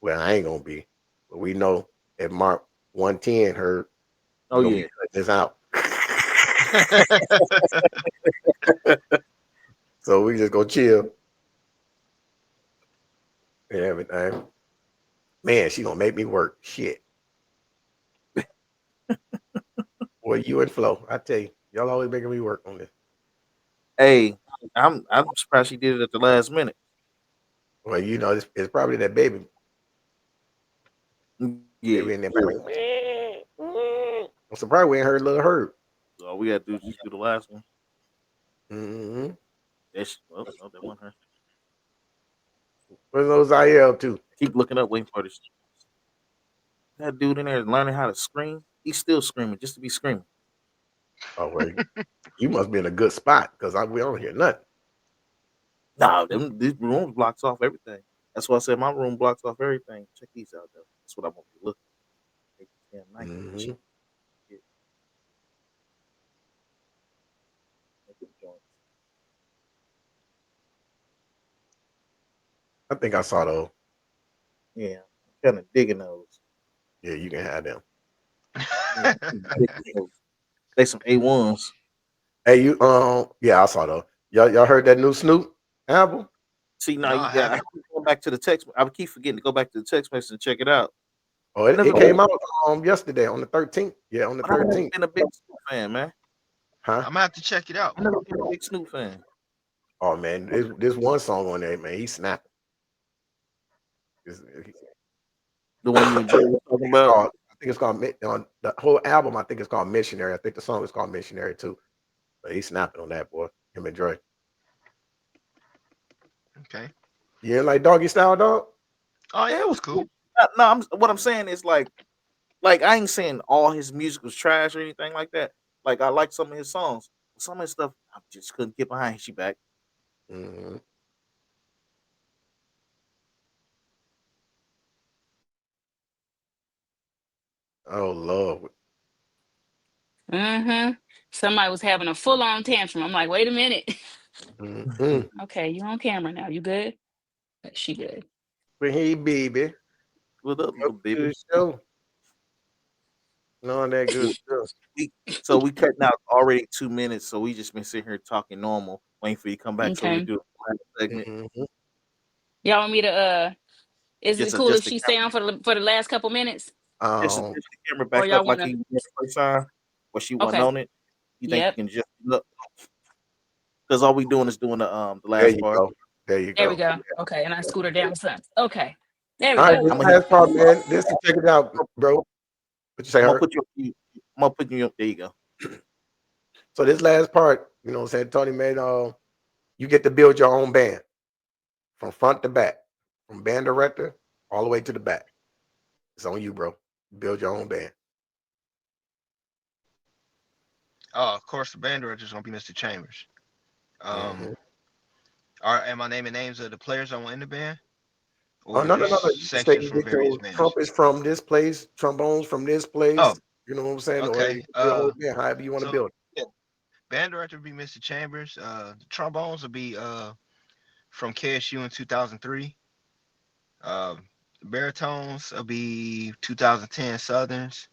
Well, I ain't gonna be, but we know if Mark 110 heard, Oh we're gonna yeah. be cutting this out. So we just go chill and everything. Man, she gonna make me work. Shit. Boy, you and Flo, I tell you, y'all always making me work on this. Hey, I'm surprised she did it at the last minute. Well, it's probably that baby. Yeah. Baby in there. Like, I'm surprised we ain't heard little Herb. So all we gotta do is just do the last one. Mm-hmm. Well, no, that wasn't her. Where's those IL too? Keep looking up, waiting for this. That dude in there learning how to scream. He's still screaming just to be screaming. Oh, well, you must be in a good spot because we don't hear nothing. Nah, this room blocks off everything. That's why I said my room blocks off everything. Check these out though. That's what I'm gonna be looking. Damn night. Mm-hmm. I think I saw those. Yeah, I'm kind of digging those. Yeah, you can have them. Yeah, they some A1s. Hey, yeah, I saw those. Y'all heard that new Snoop album? See, now No, you I got. I haven't. keep going back to the text. I keep forgetting to go back to the text message and check it out. Oh, I never it been, came out yesterday on the 13th. Yeah, on the but I've never 13th. been a big Snoop fan, man. Huh? I'm gonna have to check it out. I never been a big Snoop fan. Oh man, this one song on there, man. He snapping. The one you and Jay was talking about. I think it's called the whole album. I think it's called Missionary. I think the song is called Missionary too. But he's snapping on that boy. Him and Dre. Okay. You ain't like Doggy Style, dog? Oh yeah, Yeah, it it was was cool. cool. No, what I'm saying is like I ain't saying all his music was trash or anything like that. Like I like some of his songs. Some of his stuff I just couldn't get behind. She back. Mm-hmm. Oh Lord. Mm-hmm. Somebody was having a full-on tantrum. I'm like, wait a minute. Mm-hmm. Okay, you on camera now. You good? She good. But hey, baby, What up, little welcome to baby? the show. And all that good stuff. So we cutting out already 2 minutes. So we just been sitting here talking normal, waiting for you to come back so we Okay. can do a segment. Mm-hmm. Y'all want me to is it Just cool if adjust the she stay on for the last couple minutes? just Um, adjust the camera Or back y'all up like wanna he did the first time, where she wasn't okay. on it. You think Yep. you can just look? Because all we doing is doing the there last you part. go. There you There we go. go. Okay. And I scoot her down some. Okay. There we All right, go. this I'm gonna hit. last part, man. This to check it out, bro. What you say, I'm gonna her? put you. I'm gonna put you. There you go. So this last part, you know what I'm saying, Tony, man, you get to build your own band from front to back, from band director all the way to the back. It's on you, bro. Build your own band. Of course, the band director is gonna be Mr. Chambers. Mm-hmm. Am I naming names of the players I want in the band, Oh or no, no, no, no. just You can say sections you from get various your bands? trumpets from this place, trombones from this Oh, place. You know what I'm saying? Or okay. you can build a whole band, however you want to So build yeah, band director will be Mr. Chambers. The trombones will be from KSU in 2003. Baritones will be 2010 Southerns.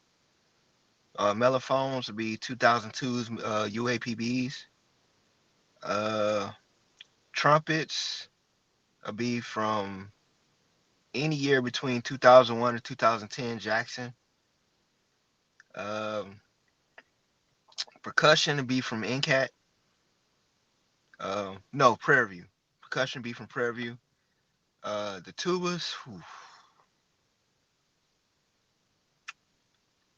Mellophones will be 2002's UAPBs. Uh, Trumpets will be from any year between 2001 and 2010 Jackson. Um, Percussion will be from NCAT. No, Prairie View. Percussion be from Prairie View. The tubas,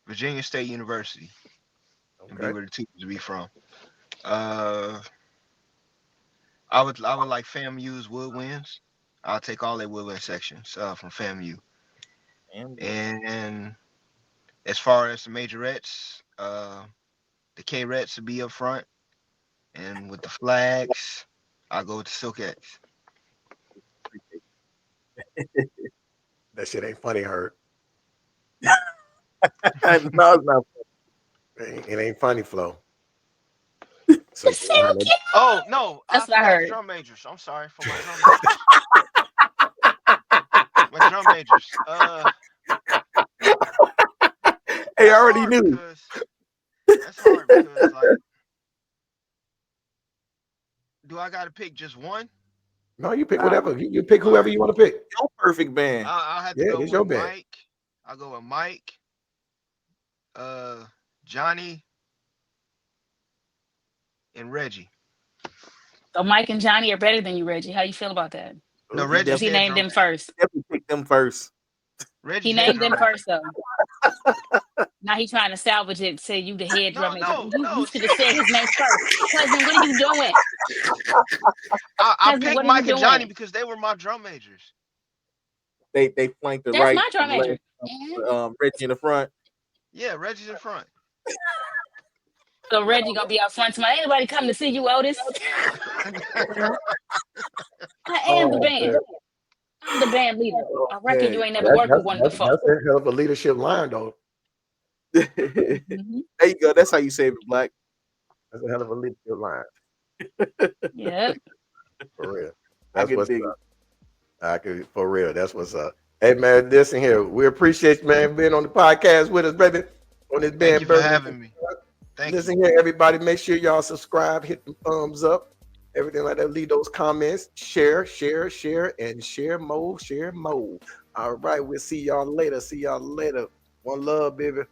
Virginia State University, it. and be Okay. where the tubas will be from. Uh, I would like FAMU's woodwinds. I'll take all their woodwind sections from FAMU. And as far as the majorettes, the K-Rets will be up front. And with the flags, I'll go with the Silkettes. That shit ain't funny, Herb. No, it's not. It ain't funny, Flo. So The Silkettes. Oh no, That's what I forgot heard. drum majors. I'm sorry for my drum majors. My drum majors. Hey, I already knew. That's hard because like, do I gotta pick just one? No, you pick whatever. You pick whoever you want to pick. Your perfect band. I'll have to go with Mike. I'll go with Mike, Johnny, and Reggie. So Mike and Johnny are better than you, Reggie. How you feel about that? No, Reggie. He named them first. Definitely pick them first. Reggie He named them first, though. Now he's trying to salvage it. Say you the head drum major. You should have said his name first. Cousin, what are you doing? I picked Mike and Johnny because they were my drum majors. They flanked the That's right. my drum major. Reggie in the front. Yeah, Reggie's in front. So Reggie gonna be out front tomorrow. Ain't nobody come to see you, Otis. I am the band. I'm the band leader. I reckon you ain't never worked with one before. That's a hell of a leadership line, though. There you go. That's how you save it, Black. That's a hell of a leadership line. Yeah. For real. That's what's up. For real. That's what's up. Hey man, listen here. We appreciate you, man, being on the podcast with us, baby. On this Band Thank you for Bourbon. having me. Listen here, everybody. Make sure y'all subscribe, hit the thumbs up, everything like that. Leave those comments, share, and share more. All right, we'll see y'all later. One love, baby.